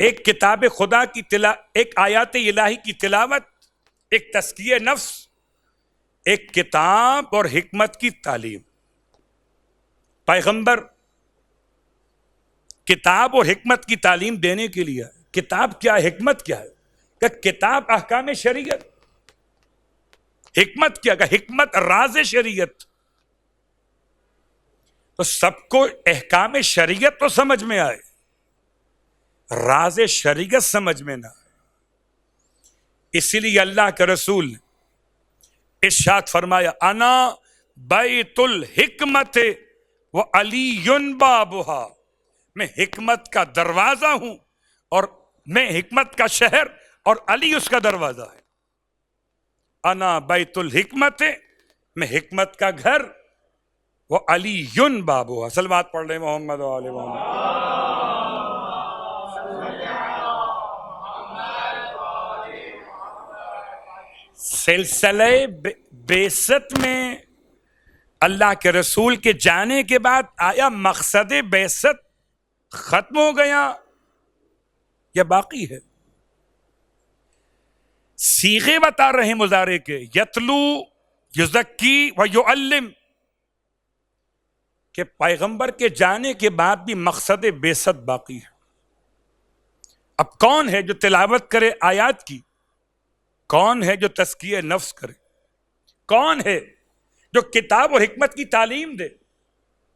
Speaker 2: ایک کتاب خدا کی ایک آیات الہی کی تلاوت، ایک تزکیہ نفس، ایک کتاب اور حکمت کی تعلیم. پیغمبر کتاب اور حکمت کی تعلیم دینے کے لیے، کتاب کیا ہے، حکمت کیا ہے؟ کہ کتاب احکام شریعت. حکمت کیا؟ کہ حکمت راز شریعت. تو سب کو احکام شریعت تو سمجھ میں آئے، راز شریعت سمجھ میں نہ آئے. اسی لیے اللہ کے رسول نے ارشاد فرمایا انا بیت الحکمت و علی بابها، میں حکمت کا دروازہ ہوں اور میں حکمت کا شہر اور علی اس کا دروازہ ہے. انا بیت الحکمت، میں حکمت کا گھر، وہ علی بابها. صلوات پڑھ لیں محمد و آل محمد. سلسلہ بعثت میں اللہ کے رسول کے جانے کے بعد آیا مقصد بعثت ختم ہو گیا یا باقی ہے؟ صیغے بتا رہے ہیں مضارع کے، یتلو، یزکی و یعلم، کہ پیغمبر کے جانے کے بعد بھی مقصد بعثت باقی ہے. اب کون ہے جو تلاوت کرے آیات کی؟ کون ہے جو تزکیہ نفس کرے؟ کون ہے جو کتاب اور حکمت کی تعلیم دے؟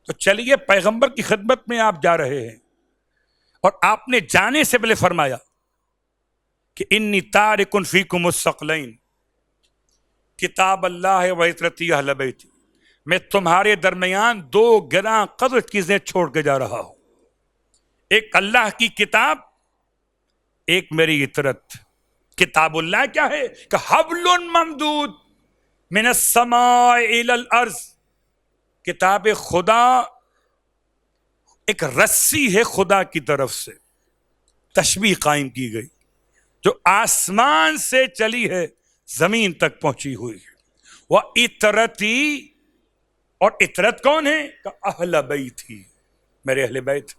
Speaker 2: تو چلیے پیغمبر کی خدمت میں آپ جا رہے ہیں اور آپ نے جانے سے پہلے فرمایا کہ انی تارک فیکم الثقلین، کتاب اللہ و عترتی اہل بیتی، میں تمہارے درمیان 2 گراں قدر چیزیں چھوڑ کے جا رہا ہوں. ایک اللہ کی کتاب، ایک میری عطرت. کتاب اللہ کیا ہے؟ کہ حبل ممدود من السماء الی الارض. کتاب خدا ایک رسی ہے خدا کی طرف سے، تشبیہ قائم کی گئی، جو آسمان سے چلی ہے زمین تک پہنچی ہوئی ہے. وہ عطرتی، اور عطرت کون ہے؟ کہ اہل بیت ہی، میرے اہل بیت.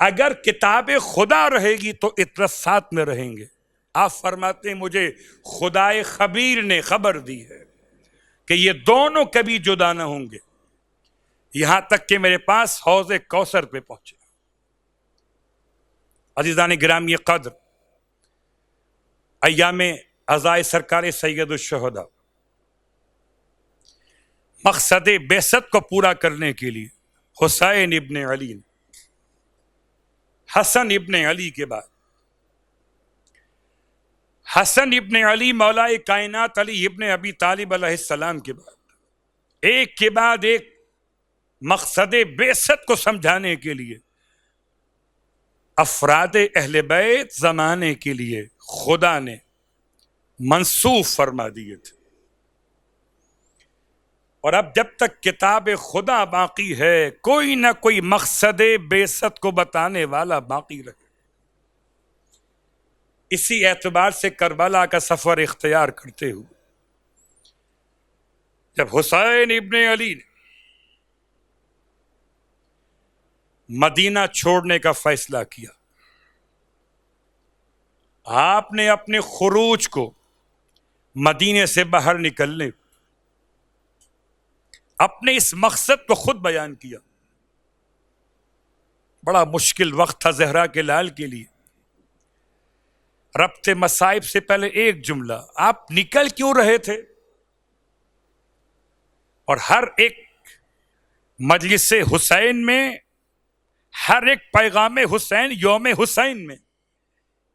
Speaker 2: اگر کتاب خدا رہے گی تو عطرت ساتھ میں رہیں گے. آپ فرماتے ہیں مجھے خدائے خبیر نے خبر دی ہے کہ یہ دونوں کبھی جدا نہ ہوں گے، یہاں تک کہ میرے پاس حوض کوثر پہ پہنچے. عزیزان گرامی قدر، ایام عزائے سرکار سید الشہداء، مقصد بعثت کو پورا کرنے کے لیے حسین ابن علی نے حسن ابن علی کے بعد، حسن ابن علی مولا کائنات علی ابن ابی طالب علیہ السلام کے بعد، ایک کے بعد ایک مقصد بعثت کو سمجھانے کے لیے افراد اہل بیت زمانے کے لیے خدا نے منسوخ فرما دیے تھے. اور اب جب تک کتاب خدا باقی ہے کوئی نہ کوئی مقصد بعثت کو بتانے والا باقی رہے. اسی اعتبار سے کربلا کا سفر اختیار کرتے ہوئے جب حسین ابن علی نے مدینہ چھوڑنے کا فیصلہ کیا، آپ نے اپنے خروج کو مدینے سے باہر نکلنے، اپنے اس مقصد کو خود بیان کیا. بڑا مشکل وقت تھا زہرا کے لال کے لیے. ربط مصائب سے پہلے ایک جملہ، آپ نکل کیوں رہے تھے؟ اور ہر ایک مجلس حسین میں ہر ایک پیغام حسین یوم حسین میں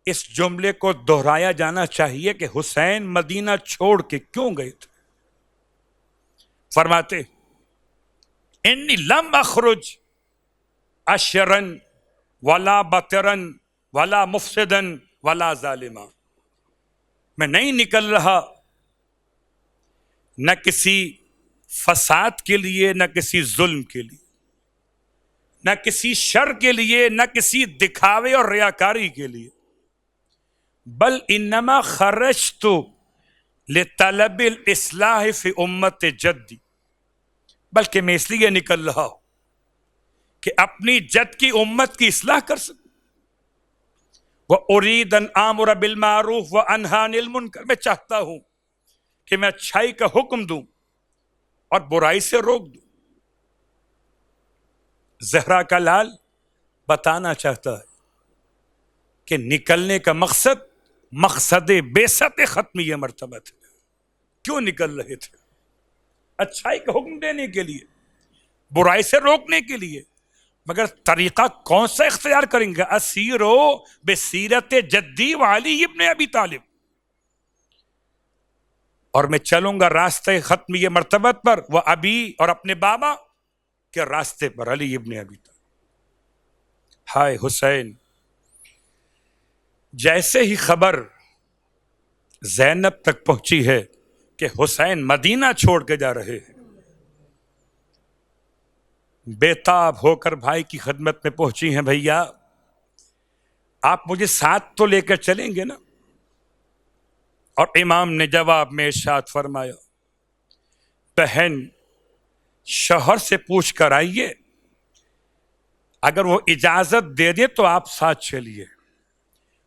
Speaker 2: اس جملے کو دہرایا جانا چاہیے کہ حسین مدینہ چھوڑ کے کیوں گئے تھے. فرماتے انی لم اخرج اشرن ولا بطرن ولا مفسدن ولا ظالما. میں نہیں نکل رہا نہ کسی فساد کے لیے، نہ کسی ظلم کے لیے، نہ کسی شر کے لیے، نہ کسی دکھاوے اور ریاکاری کے لیے، بل انما خرجت لطلب الاصلاح فی امت جدی، بلکہ میں اس لیے نکل رہا ہوں کہ اپنی جد کی امت کی اصلاح کر سکوں. وَأُرِيدَ أَنْ آمُرَ بِالْمَعْرُوفِ وَأَنْهَى عَنِ الْمُنْكَرِ. میں چاہتا ہوں کہ میں اچھائی کا حکم دوں اور برائی سے روک دوں. زہرا کا لال بتانا چاہتا ہے کہ نکلنے کا مقصد بعثت ختمی مرتبہ تھا. کیوں نکل رہے تھے؟ اچھائی کا حکم دینے کے لیے، برائی سے روکنے کے لیے. مگر طریقہ کون سا اختیار کریں گے؟ اسیرو بسیرت جدی وعلی ابن ابی طالب. اور میں چلوں گا راستے ختمی مرتبت پر، وہ ابی اور اپنے بابا کے راستے پر، علی ابن ابی طالب. ہائے حسین. جیسے ہی خبر زینب تک پہنچی ہے کہ حسین مدینہ چھوڑ کے جا رہے ہیں، بےتاب ہو کر بھائی کی خدمت میں پہنچی ہیں. بھیا آپ مجھے ساتھ تو لے کر چلیں گے نا؟ اور امام نے جواب میں ارشاد فرمایا، بہن شوہر سے پوچھ کر آئیے، اگر وہ اجازت دے دے تو آپ ساتھ چلیے.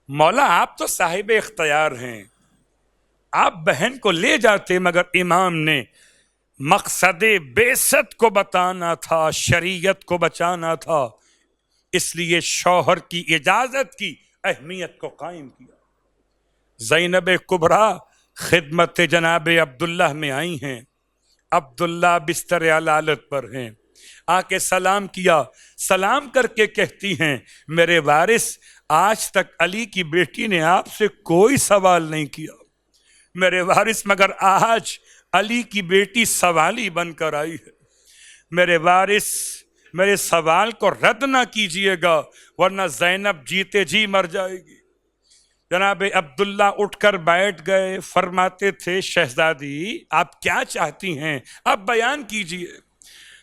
Speaker 2: مولا آپ تو صاحب اختیار ہیں، آپ بہن کو لے جاتے، مگر امام نے مقصد بعثت کو بتانا تھا، شریعت کو بچانا تھا، اس لیے شوہر کی اجازت کی اہمیت کو قائم کیا. زینب کبریٰ خدمت جناب عبداللہ میں آئی ہیں. عبداللہ بستر علالت پر ہیں. آ کے سلام کیا. سلام کر کے کہتی ہیں، میرے وارث آج تک علی کی بیٹی نے آپ سے کوئی سوال نہیں کیا میرے وارث، مگر آج علی کی بیٹی سوالی بن کر آئی ہے. میرے وارث میرے سوال کو رد نہ کیجئے گا ورنہ زینب جیتے جی مر جائے گی. جناب عبداللہ اٹھ کر بیٹھ گئے. فرماتے تھے شہزادی آپ کیا چاہتی ہیں، آپ بیان کیجئے.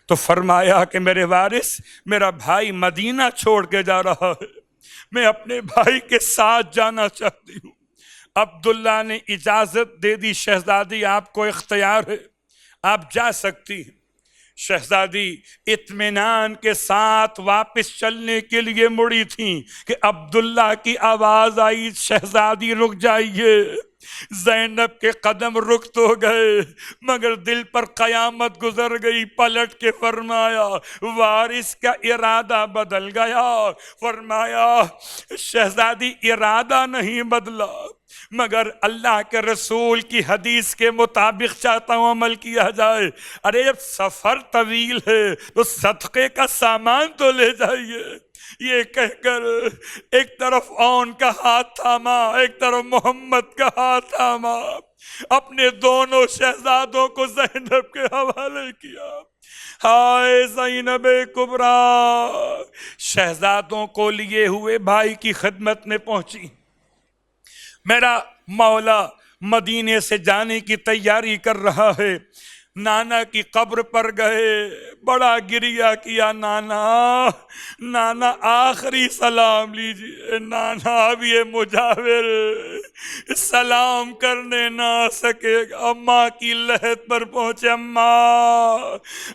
Speaker 2: تو فرمایا کہ میرے وارث میرا بھائی مدینہ چھوڑ کے جا رہا ہے، میں اپنے بھائی کے ساتھ جانا چاہتی ہوں. عبداللہ نے اجازت دے دی، شہزادی آپ کو اختیار ہے، آپ جا سکتی ہیں. شہزادی اطمینان کے ساتھ واپس چلنے کے لیے مڑی تھیں کہ عبداللہ کی آواز آئی، شہزادی رک جائیے. زینب کے قدم رک تو گئے مگر دل پر قیامت گزر گئی. پلٹ کے فرمایا وارث کا ارادہ بدل گیا. فرمایا شہزادی ارادہ نہیں بدلا مگر اللہ کے رسول کی حدیث کے مطابق چاہتا ہوں عمل کیا جائے. ارے جب سفر طویل ہے تو صدقے کا سامان تو لے جائیے. یہ کہہ کر ایک طرف اون کا ہاتھ تھاما، ایک طرف محمد کا ہاتھ تھاما، اپنے دونوں شہزادوں کو زینب کے حوالے کیا. ہائے زینب کبریٰ شہزادوں کو لیے ہوئے بھائی کی خدمت میں پہنچی. میرا مولا مدینے سے جانے کی تیاری کر رہا ہے. نانا کی قبر پر گئے، بڑا گریہ کیا. نانا نانا آخری سلام لیجیے. نانا اب یہ مجاور سلام کرنے نہ سکے گا. اماں کی لحد پر پہنچے.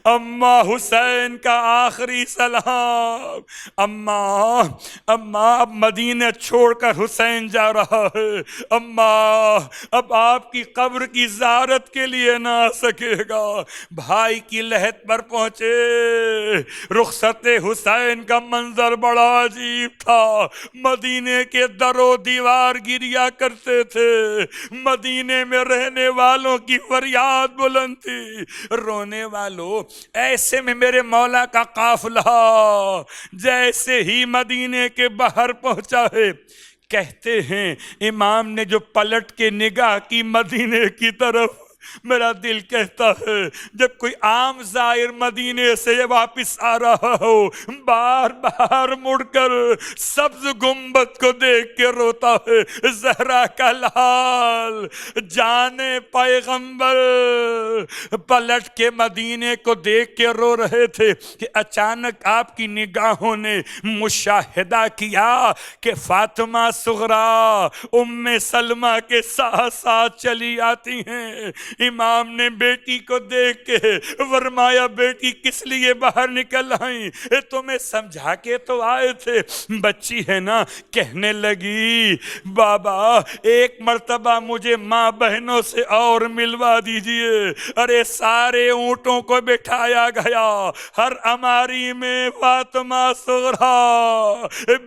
Speaker 2: اماں حسین کا آخری سلام. اماں اب مدینہ چھوڑ کر حسین جا رہا ہے. اماں اب آپ کی قبر کی زیارت کے لیے نہ آ سکے گا. گا. بھائی کی لحد پر پہنچے. رخصت حسین کا منظر بڑا عجیب تھا. مدینے کے در و دیوار گریا کرتے تھے. مدینے میں رہنے والوں کی فریاد بلند تھی. رونے والوں، ایسے میں میرے مولا کا قافلہ جیسے ہی مدینے کے باہر پہنچا ہے، کہتے ہیں امام نے جو پلٹ کے نگاہ کی مدینے کی طرف، میرا دل کہتا ہے جب کوئی عام زائر مدینے سے واپس آ رہا ہو، بار بار مڑ کر سبز گنبد کو دیکھ کے روتا ہے. زہرا کا لال جانے پیغمبر پلٹ کے مدینے کو دیکھ کے رو رہے تھے کہ اچانک آپ کی نگاہوں نے مشاہدہ کیا کہ فاطمہ صغرا ام سلمہ کے ساتھ ساتھ چلی آتی ہیں. امام نے بیٹی کو دیکھ کے فرمایا بیٹی کس لیے باہر نکل آئیں؟ تمہیں سمجھا کے تو آئے تھے. بچی ہے نا، کہنے لگی بابا ایک مرتبہ مجھے ماں بہنوں سے اور ملوا دیجئے. ارے سارے اونٹوں کو بٹھایا گیا، ہر اماری میں فاطمہ صغرا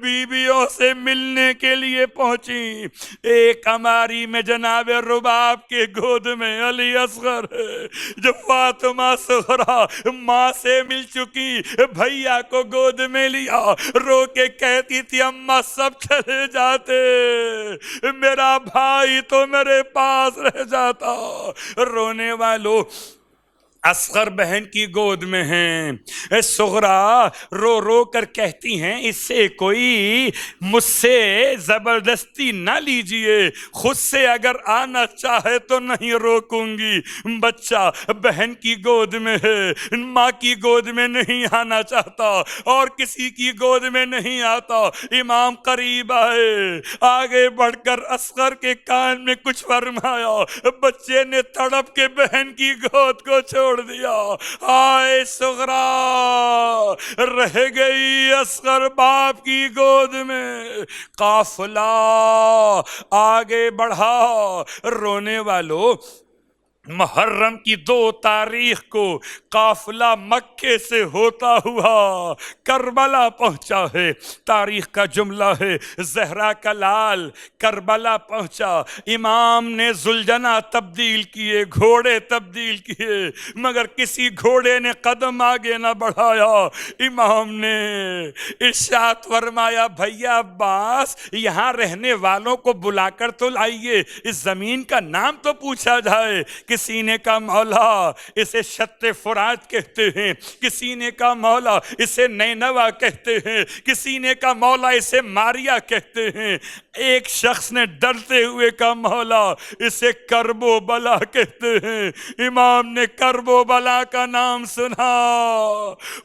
Speaker 2: بیویوں سے ملنے کے لیے پہنچی. ایک اماری میں جناب رباب کے گود میں علی اصغر ہے. جب فاطمہ صغرا ماں سے مل چکی، بھیا کو گود میں لیا، رو کے کہتی تھی اماں سب چلے جاتے، میرا بھائی تو میرے پاس رہ جاتا. رونے والوں، اصغر بہن کی گود میں ہیں. صغرا رو رو کر کہتی ہیں اس سے کوئی مجھ سے زبردستی نہ لیجئے، خود سے اگر آنا چاہے تو نہیں روکوں گی. بچہ بہن کی گود میں ہے، ماں کی گود میں نہیں آنا چاہتا اور کسی کی گود میں نہیں آتا. امام قریب آئے، آگے بڑھ کر اصغر کے کان میں کچھ فرمایا. بچے نے تڑپ کے بہن کی گود کو چھوڑ دیا. آئے صغرا رہ گئی اصغر باپ کی گود میں. قافلہ آگے بڑھا. رونے والوں، محرم کی 2 تاریخ کو قافلہ مکے سے ہوتا ہوا کربلا پہنچا ہے. تاریخ کا جملہ ہے زہرا کا لال کربلا پہنچا. امام نے زلجنا تبدیل کیے، گھوڑے تبدیل کیے، مگر کسی گھوڑے نے قدم آگے نہ بڑھایا. امام نے ارشاد فرمایا بھیا عباس یہاں رہنے والوں کو بلا کر تو لائیے، اس زمین کا نام تو پوچھا جائے. کسی نے کہا مولا اسے شط فرات کہتے ہیں، کسی نے کہا مولا اسے نینوا کہتے ہیں، کسی نے کہا مولا اسے ماریا کہتے ہیں. ایک شخص نے ڈرتے ہوئے کہا مولا اسے کرب و بلا کہتے ہیں. امام نے کرب و بلا کا نام سنا،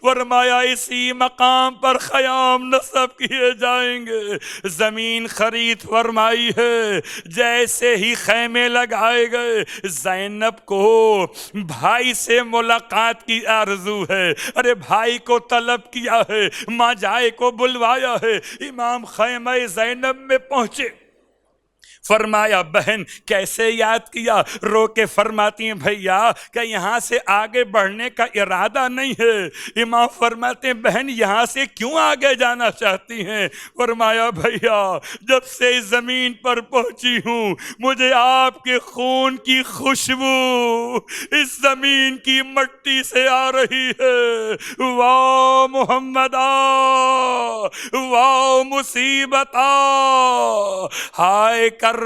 Speaker 2: فرمایا اسی مقام پر خیام نصب کیے جائیں گے. زمین خرید فرمائی ہے. جیسے ہی خیمے لگائے گئے، زینب کو بھائی سے ملاقات کی آرزو ہے. ارے بھائی کو طلب کیا ہے، ماں جائے کو بلوایا ہے. امام خیمہ زینب میں پہنچے. فرمایا بہن کیسے یاد کیا؟ رو کے فرماتی ہیں بھیا کہ یہاں سے آگے بڑھنے کا ارادہ نہیں ہے. امام فرماتے ہیں بہن یہاں سے کیوں آگے جانا چاہتی ہیں؟ فرمایا بھیا جب سے اس زمین پر پہنچی ہوں مجھے آپ کے خون کی خوشبو اس زمین کی مٹی سے آ رہی ہے. واہ محمد واہ مصیبت ہائے کربلا.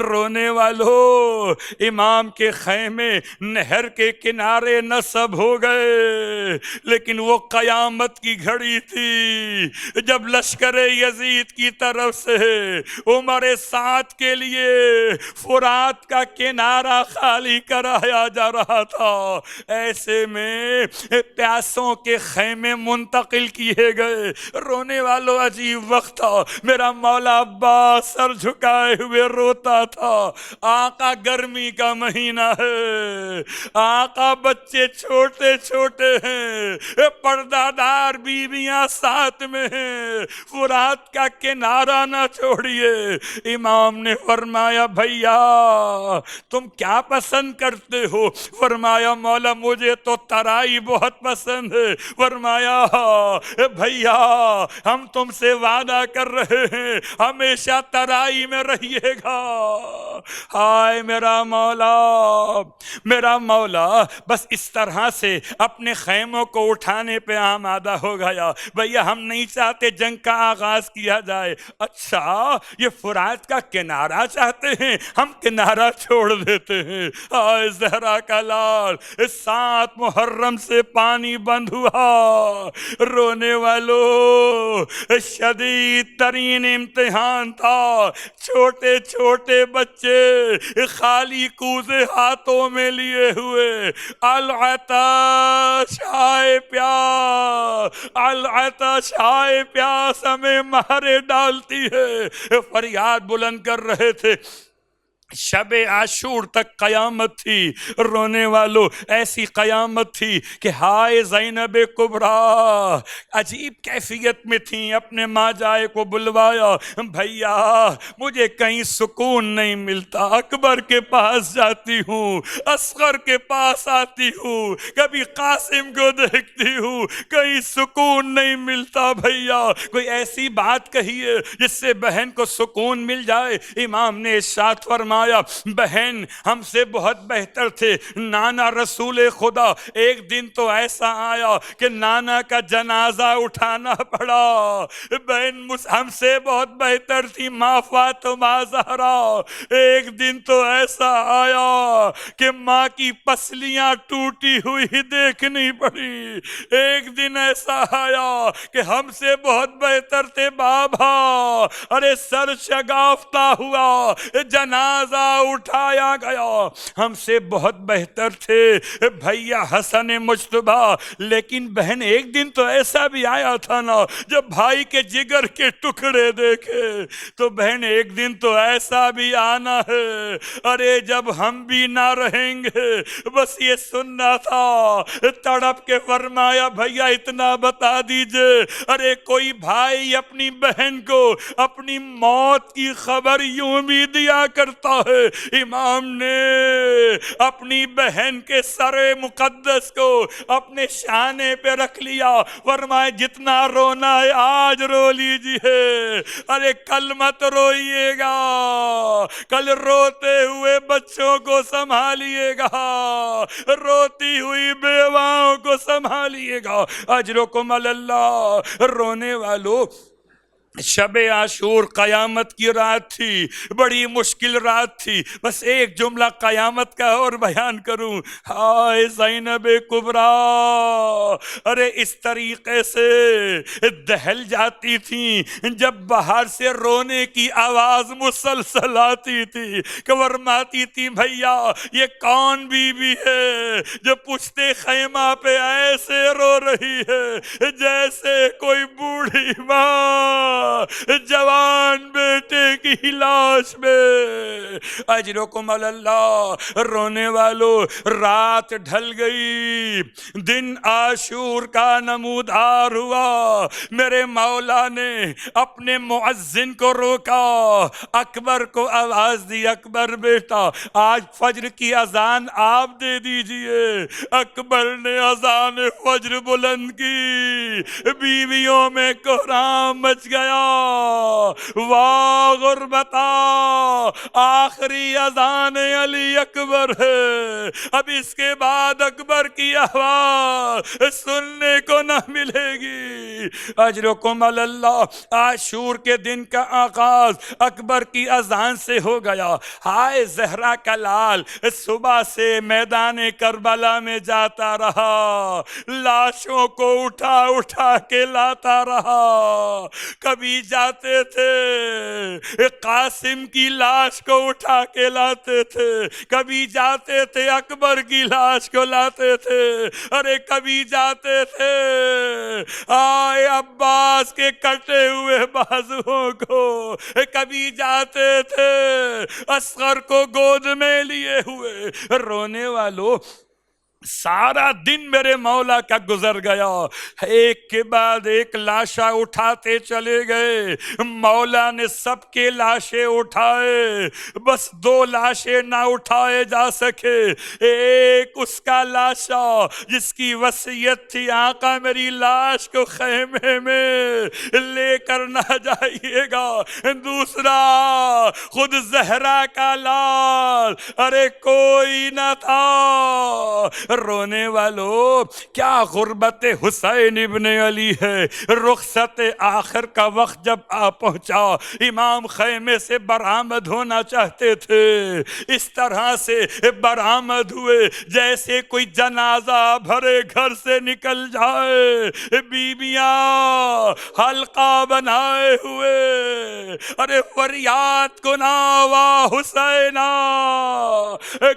Speaker 2: رونے والو، امام کے خیمے نہر کے کنارے نصب ہو گئے، لیکن وہ قیامت کی گھڑی تھی جب لشکر یزید کی طرف سے عمر سعد کے لیے فرات کا کنارہ خالی کرایا جا رہا تھا. ایسے میں پیاسوں کے خیمے منتقل کیے گئے. رونے والوں عجیب وقت تھا. میرا مولا عباس سر جھکائے ہوئے روتا تھا. آقا گرمی کا مہینہ ہے, آقا بچے چھوٹے چھوٹے ہیں, پردہ دار بیویاں ساتھ میں ہیں, فرات کا کنارہ نہ چھوڑیے. امام نے فرمایا بھیا تم کیا پسند کرتے ہو؟ فرمایا مولا مجھے تو ترائی بہت پسند ہے. فرمایا بھیا ہم تم سے وعدہ کر رہے ہیں ہمیشہ ترائی میں رہیے گا. ہائے میرا مولا بس اس طرح سے اپنے خیموں کو اٹھانے پہ آمادہ ہو گیا. بھیا ہم نہیں چاہتے جنگ کا آغاز کیا جائے. اچھا یہ فرات کا کنارہ چاہتے ہیں, ہم کنارہ چھوڑ دیتے ہیں. ہائے زہرا کا لال 7 محرم سے پانی بند ہوا. رونے والوں شدید ترین امتحان تھا. چھوٹے چھوٹے بچے خالی کوزے ہاتھوں میں لیے ہوئے, العطش ہائے پیاس, العطش ہائے پیاس ہمیں مارے ڈالتی ہے, فریاد بلند کر رہے تھے. شب عاشور تک قیامت تھی. رونے والوں ایسی قیامت تھی کہ ہائے زینب کبریٰ عجیب کیفیت میں تھیں. اپنے ماں جائے کو بلوایا, بھیا مجھے کہیں سکون نہیں ملتا. اکبر کے پاس جاتی ہوں, اصغر کے پاس آتی ہوں, کبھی قاسم کو دیکھتی ہوں, کہیں سکون نہیں ملتا. بھیا کوئی ایسی بات کہیے جس سے بہن کو سکون مل جائے. امام نے ارشاد فرمایا بہن ہم سے بہت بہتر تھے نانا رسول خدا. ایک دن تو ایسا آیا کہ نانا کا جنازہ اٹھانا پڑا. بہن ہم سے بہت بہتر تھی ماں فاطمہ زہرا. ایک دن تو ایسا آیا کہ ماں کی پسلیاں ٹوٹی ہوئی دیکھنی پڑی. ایک دن ایسا آیا کہ ہم سے بہت بہتر تھے بابا. ارے سر شگافتہ ہوا, جنازہ اٹھایا گیا. ہم سے بہت بہتر تھے بھیا حسن مجتبیٰ, لیکن بہن ایک دن تو ایسا بھی آیا تھا نا جب بھائی کے جگر کے ٹکڑے دیکھے. تو بہن ایک دن تو ایسا بھی آنا ہے ارے جب ہم بھی نہ رہیں گے. بس یہ سننا تھا. تڑپ کے فرمایا بھیا اتنا بتا دیجئے, ارے کوئی بھائی اپنی بہن کو اپنی موت کی خبر یوں بھی دیا کرتا ہے. امام نے اپنی بہن کے سر مقدس کو اپنے شانے پہ رکھ لیا. فرمائے جتنا رونا ہے آج رو لیجئے, ارے کل مت روئیے گا, کل روتے ہوئے بچوں کو سنبھالیے گا, روتی ہوئی بیواؤں کو سنبھالیے گا. اجرکم اللہ. رونے والوں شب عاشور قیامت کی رات تھی, بڑی مشکل رات تھی. بس ایک جملہ قیامت کا اور بیان کروں. ہائے زینب کبریٰ ارے اس طریقے سے دہل جاتی تھیں جب باہر سے رونے کی آواز مسلسل آتی تھی. فرماتی تھی بھیا یہ کون بیوی ہے جو پشتے خیمہ پہ ایسے رو رہی ہے جیسے کوئی بوڑھی ماں جوان بیٹے کی لاش میں. اجرکم اللہ. رونے والوں رات ڈھل گئی, دن عاشور کا نمودار ہوا. میرے مولا نے اپنے مؤذن کو روکا, اکبر کو آواز دی, اکبر بیٹا آج فجر کی اذان آپ دے دیجئے. اکبر نے اذان فجر بلند کی, بیویوں میں کوہرام مچ گیا. واہ غربتا, آخری اذان علی اکبر ہے, اب اس کے بعد اکبر کی آواز سننے کو نہ ملے گی. اجرکم اللہ. عاشور کے دن کا آغاز اکبر کی اذان سے ہو گیا. ہائے زہرا کا لال صبح سے میدان کربلا میں جاتا رہا, لاشوں کو اٹھا اٹھا کے لاتا رہا. کبھی کبھی جاتے تھے قاسم کی لاش کو اٹھا کے لاتے تھے، کبھی جاتے تھے اکبر کی لاش کو لاتے تھے، ارے کبھی جاتے تھے آئے عباس کے کٹے ہوئے بازوؤں کو، کبھی جاتے تھے اصغر کو گود میں لیے ہوئے۔ رونے والوں، سارا دن میرے مولا کا گزر گیا، ایک کے بعد ایک لاشا اٹھاتے چلے گئے، مولا نے سب کے لاشیں اٹھائے، بس 2 لاشیں نہ اٹھائے جا سکے۔ ایک اس کا لاشا جس کی وصیت تھی آقا میری لاش کو خیمے میں لے کر نہ جائیے گا، دوسرا خود زہرا کا لال، ارے کوئی نہ تھا۔ رونے والوں، کیا غربت حسین ابن علی ہے۔ رخصت آخر کا وقت جب آ پہنچا، امام خیمے سے برآمد ہونا چاہتے تھے، اس طرح سے برآمد ہوئے جیسے کوئی جنازہ بھرے گھر سے نکل جائے، بیویاں حلقہ بنائے ہوئے، ارے فریاد کنا واہ حسینہ،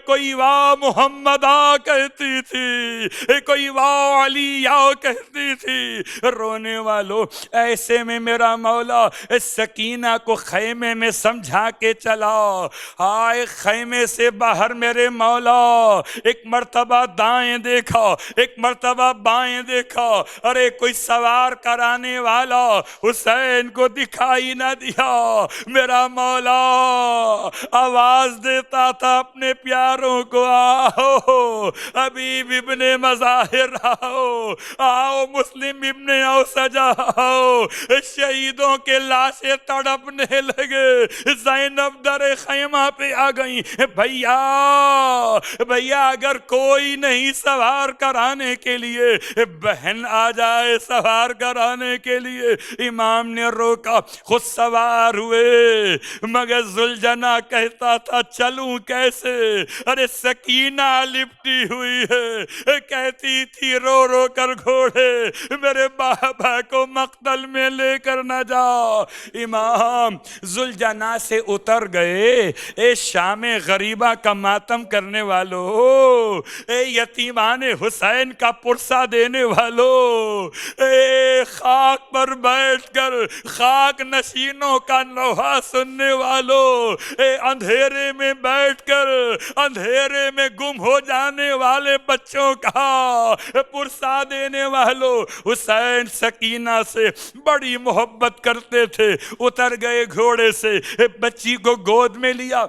Speaker 2: کوئی واہ محمدہ کہتی تھی، کوئی واہ علی کہتی تھی۔ رونے والوں، ایسے میں میرا مولا سکینہ کو خیمے میں سمجھا کے چلا، آئے خیمے سے باہر میرے مولا ایک مرتبہ دائیں دیکھا، ایک مرتبہ بائیں دیکھا، ارے کوئی سوار کرانے والا حسین کو دکھائی نہ دیا۔ میرا مولا آواز دیتا تھا اپنے پیاروں کو، آؤ حبیب ابن مظاہر آؤ، آؤ مسلم ابن اوسج آؤ۔ شہیدوں کے لاشیں تڑپنے لگے، زینب در خیمہ پہ آ گئیں، بھیا بھیا اگر کوئی نہیں سوار کرانے کے لیے، بہن آ جائے سوار کرانے کے لیے۔ امام نے روکا، خود سوار ہوئے، مگر ذوالجناح کہتا تھا چلوں کیسے، ارے سکینہ لپٹی ہوئی ہے، کہتی تھی رو رو کر گھوڑے میرے بابا کو مقتل میں لے کر نہ جا۔ امام ذوالجناح سے اتر گئے، اے شام غریبہ کا ماتم کرنے والو، اے یتیمان حسین کا پرسہ دینے والو، اے خاک پر بیٹھ کر خاک نشینوں کا نوحہ سننے والو، اے اندھیرے میں بیٹھ کر اندھیرے میں گم ہو جانے والے بچوں کا پرسہ دینے والو۔ حسین سکینہ سے بڑی محبت کرتے تھے، اتر گئے گھوڑے سے، بچی کو گود میں لیا،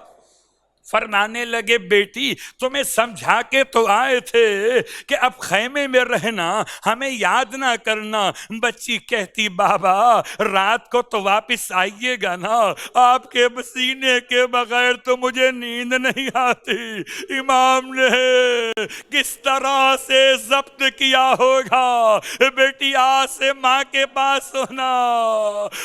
Speaker 2: فرمانے لگے بیٹی تمہیں سمجھا کے تو آئے تھے کہ اب خیمے میں رہنا، ہمیں یاد نہ کرنا۔ بچی کہتی بابا رات کو تو واپس آئیے گا نا، آپ کے سینے کے بغیر تو مجھے نیند نہیں آتی۔ امام نے کس طرح سے ضبط کیا ہوگا، بیٹی آج سے ماں کے پاس سونا،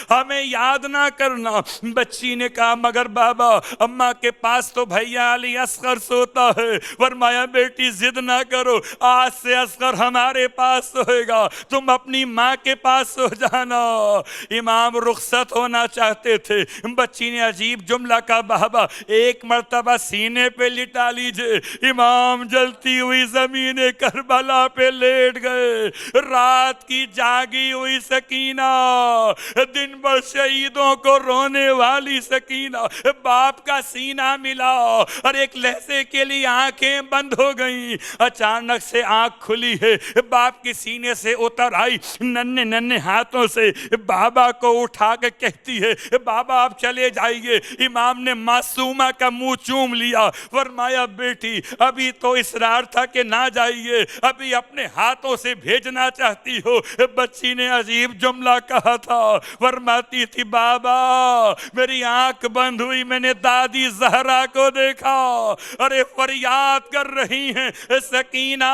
Speaker 2: ہمیں یاد نہ کرنا۔ بچی نے کہا مگر بابا اماں کے پاس تو بھیا علی اصغر سوتا ہے۔ فرمایا بیٹی ضد نہ کرو، آج سے اصغر ہمارے پاس سوئے گا، تم اپنی ماں کے پاس سو جانا۔ امام رخصت ہونا چاہتے تھے، بچی نے عجیب جملہ کہا بابا ایک مرتبہ سینے پہ لٹا لیجئے۔ امام جلتی ہوئی زمین کربلا پہ لیٹ گئے۔ رات کی جاگی ہوئی سکینہ، دن بھر شہیدوں کو رونے والی سکینہ، باپ کا سینہ ملا اور ایک لحظے کے لیے آنکھیں بند ہو گئیں، اچانک سے آنکھ کھلی ہے، باپ کے سینے سے اتر آئی، ننھے ننھے ہاتھوں سے بابا کو اٹھا کے کہتی ہے بابا آپ چلے جائیے۔ امام نے معصومہ کا منہ چوم لیا، فرمایا بیٹی ابھی تو اصرار تھا کہ نہ جائیے، ابھی اپنے ہاتھوں سے بھیجنا چاہتی ہو۔ بچی نے عجیب جملہ کہا تھا، فرماتی تھی بابا میری آنکھ بند ہوئی، میں نے دادی زہرا کو دیکھا، ارے فریاد کر رہی ہیں سکینہ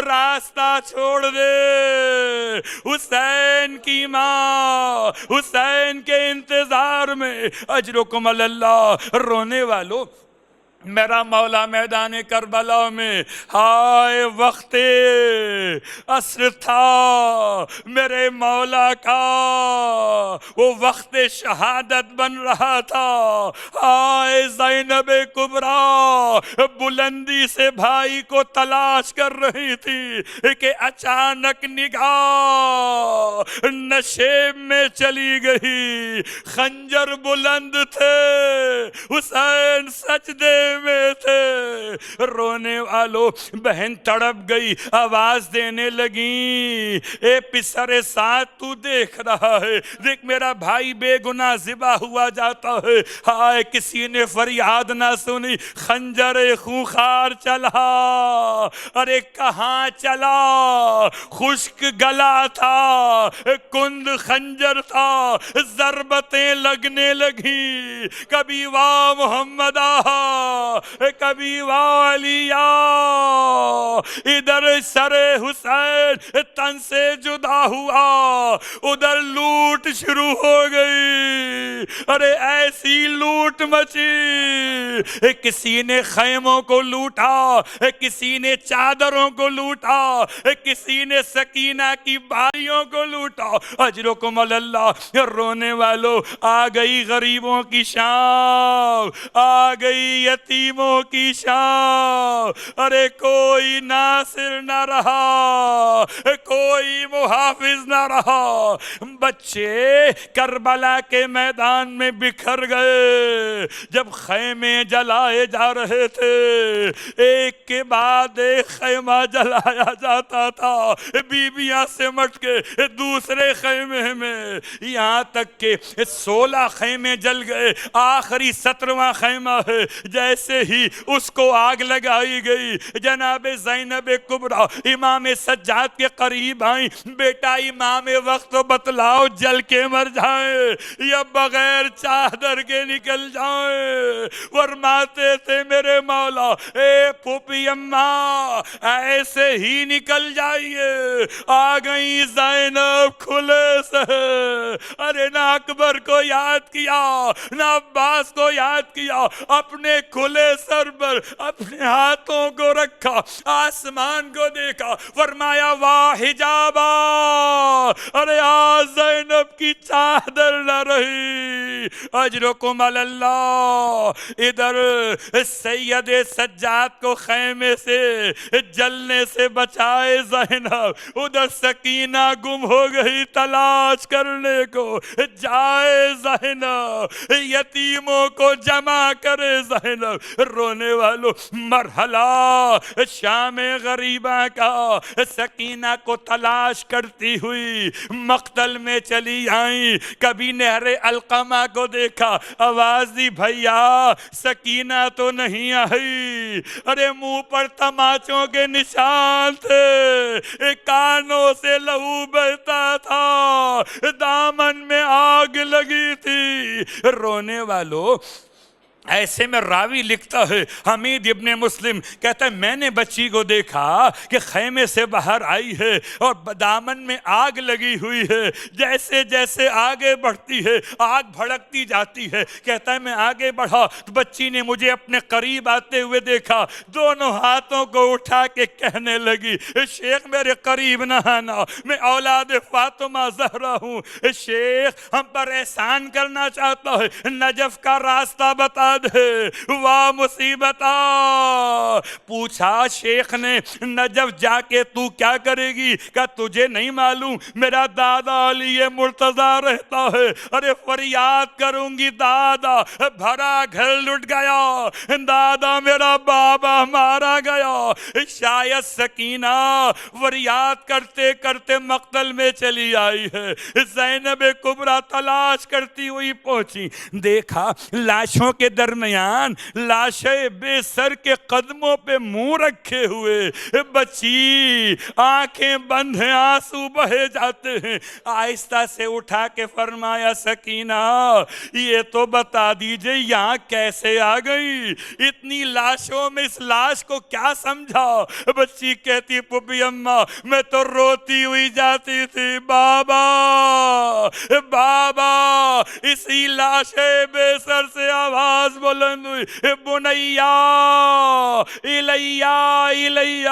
Speaker 2: راستہ چھوڑ دے، حسین کی ماں حسین کے انتظار میں، اجرکم اللہ۔ رونے والوں میرا مولا میدان کربلا میں ہائے وقت عصر تھا، میرے مولا کا وہ وقت شہادت بن رہا تھا۔ ہائے زینب کبریٰ بلندی سے بھائی کو تلاش کر رہی تھی کہ اچانک نگاہ نشیب میں چلی گئی، خنجر بلند تھے، حسین سجدے میں تھے۔ رونے والوں بہن تڑپ گئی، آواز دینے لگی، اے پسر سعد تو دیکھ رہا ہے، دیکھ میرا بھائی بے گناہ ذبح ہوا جاتا ہے۔ ہائے کسی نے فریاد نہ سنی، خنجر خونخوار چلا، ارے کہاں چلا، خشک گلا تھا، کند خنجر تھا، ضربتیں لگنے لگی، کبھی واہ محمد کبھی واہ علی، ادھر سر حسین تن سے جدا ہوا، ادھر لوٹ شروع ہو گئی، ارے ایسی لوٹ مچی، کسی نے خیموں کو لوٹا، کسی نے چادروں کو لوٹا، کسی نے سکینہ کی باریوں کو لوٹا۔ اجرکم اللہ، رونے والوں آ گئی غریبوں کی شام، آ گئی یتیموں کی شام، ارے کوئی ناصر نہ رہا، کوئی محافظ نہ رہا، بچے کربلا کے میدان میں بکھر گئے۔ جب خیمے جلائے جا رہے تھے، ایک کے بعد ایک خیمہ جلایا جاتا تھا، بیویاں سمٹ کے دوسرے خیمے میں، یہاں تک کہ 16 خیمے جل گئے، آخری 17واں خیمہ ہے۔ جیسے ہی اس کو آگ لگائی گئی، جناب زینب کبریٰ امام سجاد کے قریب آئیں، بیٹا امام وقت تو بتلاؤ جل کے مر جائیں یا بغیر چادر کے نکل جائیں؟ فرماتے تھے میرے مولا اے پھوپھی اماں ایسے ہی نکل جائیے۔ آ گئی زینب کھلے سے، ارے نہ اکبر کو یاد کیا نہ عباس کو یاد کیا، اپنے کھلے سر پر اپنے ہاتھوں کو رکھا، آسمان کو دیکھا، فرمایا واہ حجابا، ارے آج زینب کی چادر نہ رہی۔ اجرکم اللہ، ادھر سید سجاد کو خیمے سے جلنے سے بچائے زینب، ادھر سکینہ گم ہو گئی، تلاش کرنے کو جائے زینب، یتیموں کو جمع کرے زینب۔ رونے والوں مرحلہ شام غریبہ کا، سکینہ کو تلاش کرتی ہوئی مقتل میں چلی آئیں، کبھی نہر القمہ کو دیکھا، آواز دی بھیا سکینہ تو نہیں آئی، ارے منہ پر تماچوں کے نشان تھے، کانوں سے لہو بہتا تھا، دامن میں آگ لگی تھی۔ رونے والوں ایسے میں راوی لکھتا ہے، حمید ابن مسلم کہتا ہے میں نے بچی کو دیکھا کہ خیمے سے باہر آئی ہے اور دامن میں آگ لگی ہوئی ہے، جیسے جیسے آگے بڑھتی ہے آگ بھڑکتی جاتی ہے۔ کہتا ہے میں آگے بڑھا تو بچی نے مجھے اپنے قریب آتے ہوئے دیکھا، دونوں ہاتھوں کو اٹھا کے کہنے لگی شیخ میرے قریب نہ آنا، میں اولاد فاطمہ زہرا ہوں، شیخ ہم پر احسان کرنا چاہتا ہے، نجف کا راستہ بتا دے۔ واہ مصیبتا، پوچھا شیخ نے نجف جا کے تو کیا کرے گی؟ کہا تجھے نہیں معلوم میرا دادا علی مرتضیٰ رہتا ہے، ارے فریاد کروں گی دادا بھرا گھر لٹ گیا، دادا میرا بابا مارا گیا۔ شاید سکینہ فریاد کرتے کرتے مقتل میں چلی آئی ہے، زینب کبریٰ تلاش کرتی ہوئی پہنچی، دیکھا لاشوں کے درمیان لاشیں بے سر کے قدموں پہ منہ رکھے ہوئے، بچی آنکھیں بند ہیں، آنسو بہے جاتے ہیں، آہستہ سے اٹھا کے فرمایا سکینہ یہ تو بتا دیجئے یہاں کیسے آ گئی؟ اتنی لاشوں میں اس لاش کو کیا سمجھا؟ بچی کہتی پھوپھی اماں میں تو روتی ہوئی جاتی تھی، بابا بابا، اسی لاش بے سر سے آواز آواز بلند ہوئی بنیا الیہ الیہ،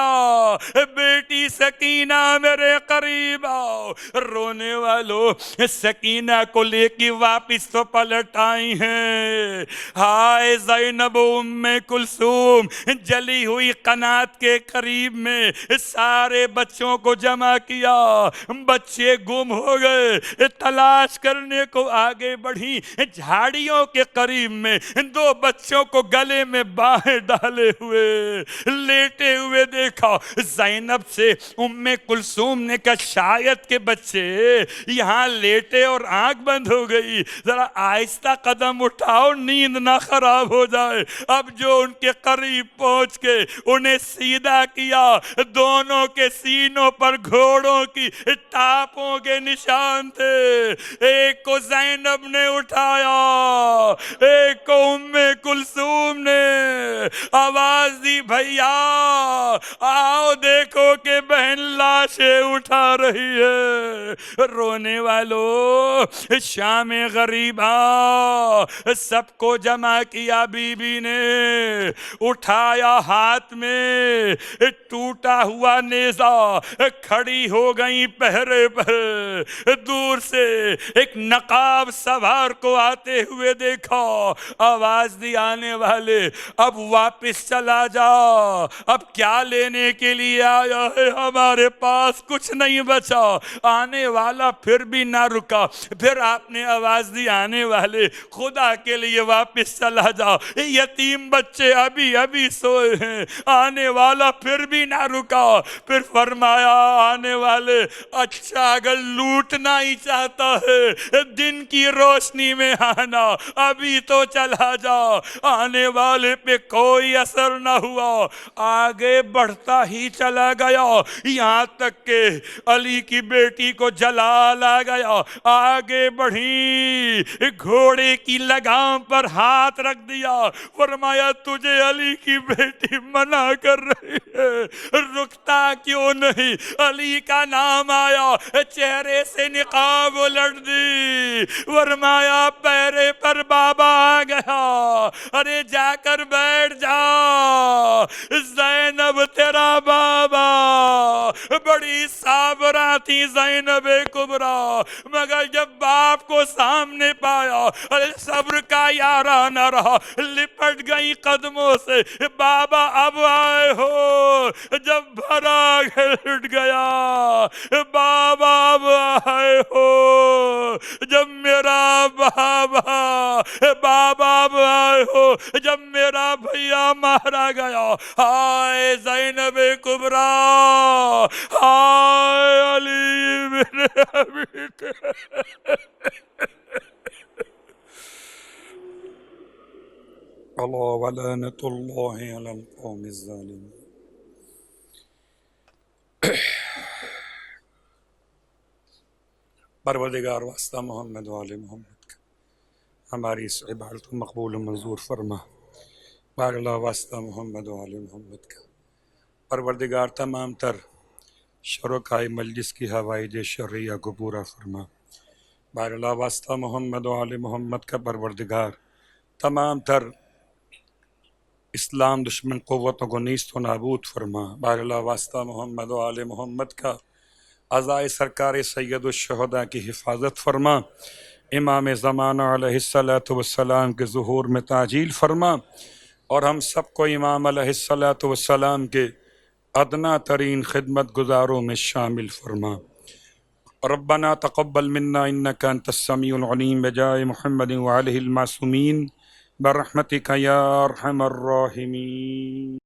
Speaker 2: بیٹی سکینہ میرے قریب آؤ۔ رونے والوں سکینہ کو لے کے واپس تو پلٹ آئی ہیں۔ ہائے زینب ام کلثوم جلی ہوئی قنات کے قریب میں سارے بچوں کو جمع کیا، بچے گم ہو گئے، تلاش کرنے کو آگے بڑھی، جھاڑیوں کے قریب میں دو بچوں کو گلے میں باہیں ڈالے ہوئے لیٹے ہوئے دیکھا۔ زینب سے ام کلثوم نے کہا شاید کہ بچے یہاں لیٹے اور آنکھ بند ہو گئی، ذرا آہستہ قدم اٹھاؤ نیند نہ خراب ہو جائے۔ اب جو ان کے قریب پہنچ کے انہیں سیدھا کیا، دونوں کے سینوں پر گھوڑوں کی ٹاپوں کے نشان تھے۔ ایک کو زینب نے اٹھایا، ایک کو ام کلثوم نے آواز دی بھیا آؤ دیکھو کہ بہن لاشیں اٹھا رہی ہے۔ رونے والوں شام غریبا سب کو جمع کیا، بی بی نے اٹھایا ہاتھ میں ٹوٹا ہوا نیزہ، کھڑی ہو گئی پہرے پر۔ دور سے ایک نقاب سوار کو آتے ہوئے دیکھا، آواز دی آنے والے اب واپس چلا جا، اب کیا لینے کے لیے آیا ہے؟ ہمارے پاس کچھ نہیں بچا۔ آنے والا پھر بھی نہ رکا، پھر آپ نے آواز دی آنے والے خدا کے لیے واپس چلا جا، یتیم بچے ابھی ابھی سوئے ہیں۔ آنے والا پھر بھی نہ رکا، پھر فرمایا آنے والے اچھا اگر لوٹنا ہی چاہتا ہے دن کی روشنی میں آنا، ابھی تو چلا جا۔ آنے والے پہ کوئی اثر نہ ہوا، آگے بڑھتا ہی چلا گیا، یہاں تک کہ علی کی بیٹی کو جلال آ گیا۔ آگے بڑھی، گھوڑے کی لگام پر ہاتھ رکھ دیا، فرمایا تجھے علی کی بیٹی منع کر رہی ہے، رکتا کیوں نہیں؟ علی کا نام آیا، چہرے سے نقاب الٹ دی، فرمایا پیرے پر بابا آ گیا، ارے جا کر بیٹھ جا، زینب تیرا بابا۔ بڑی صابرہ تھی زینب کبریٰ، مگر جب باپ کو سامنے پایا ارے صبر کا یارہ نہ رہا، لپٹ گئی قدموں سے، بابا اب آئے ہو؟ جب بھرا گھٹ گیا، بابا اب آئے ہو؟ جب میرا بابا اب آئے ہو؟ جب میرا بھیا مارا گیا۔ ہائے زینب کبریٰ، ہائے علی میرے حبیب۔ اللہ ولعنۃ اللہ علی القوم الظالمین۔ پروردگار واسطہ محمد و آل محمد کا ہماری اس عبادت کو مقبول و منظور فرما۔ بار اللہ واسطہ محمد و آل محمد کا پروردگار تمام تر شرکائے مجلس کی حوائج شرعیہ کو پورا فرما۔ بار اللہ واسطہ محمد و آل محمد کا پروردگار تمام تر اسلام دشمن قوتوں کو نیست و نابود فرما۔ بار اللہ واسطہ محمد و آل محمد کا عزائے سرکار سید الشہداء کی حفاظت فرما۔ امام زمانہ علیہ السلام کے ظہور میں تعجیل فرما، اور ہم سب کو امام علیہ السلام کے ادنا ترین خدمت گزاروں میں شامل فرما۔ ربنا تقبل منا انک انت السمیع العلیم بجائے محمد وآلہ المعصومین برحمتک یا ارحم الراحمین۔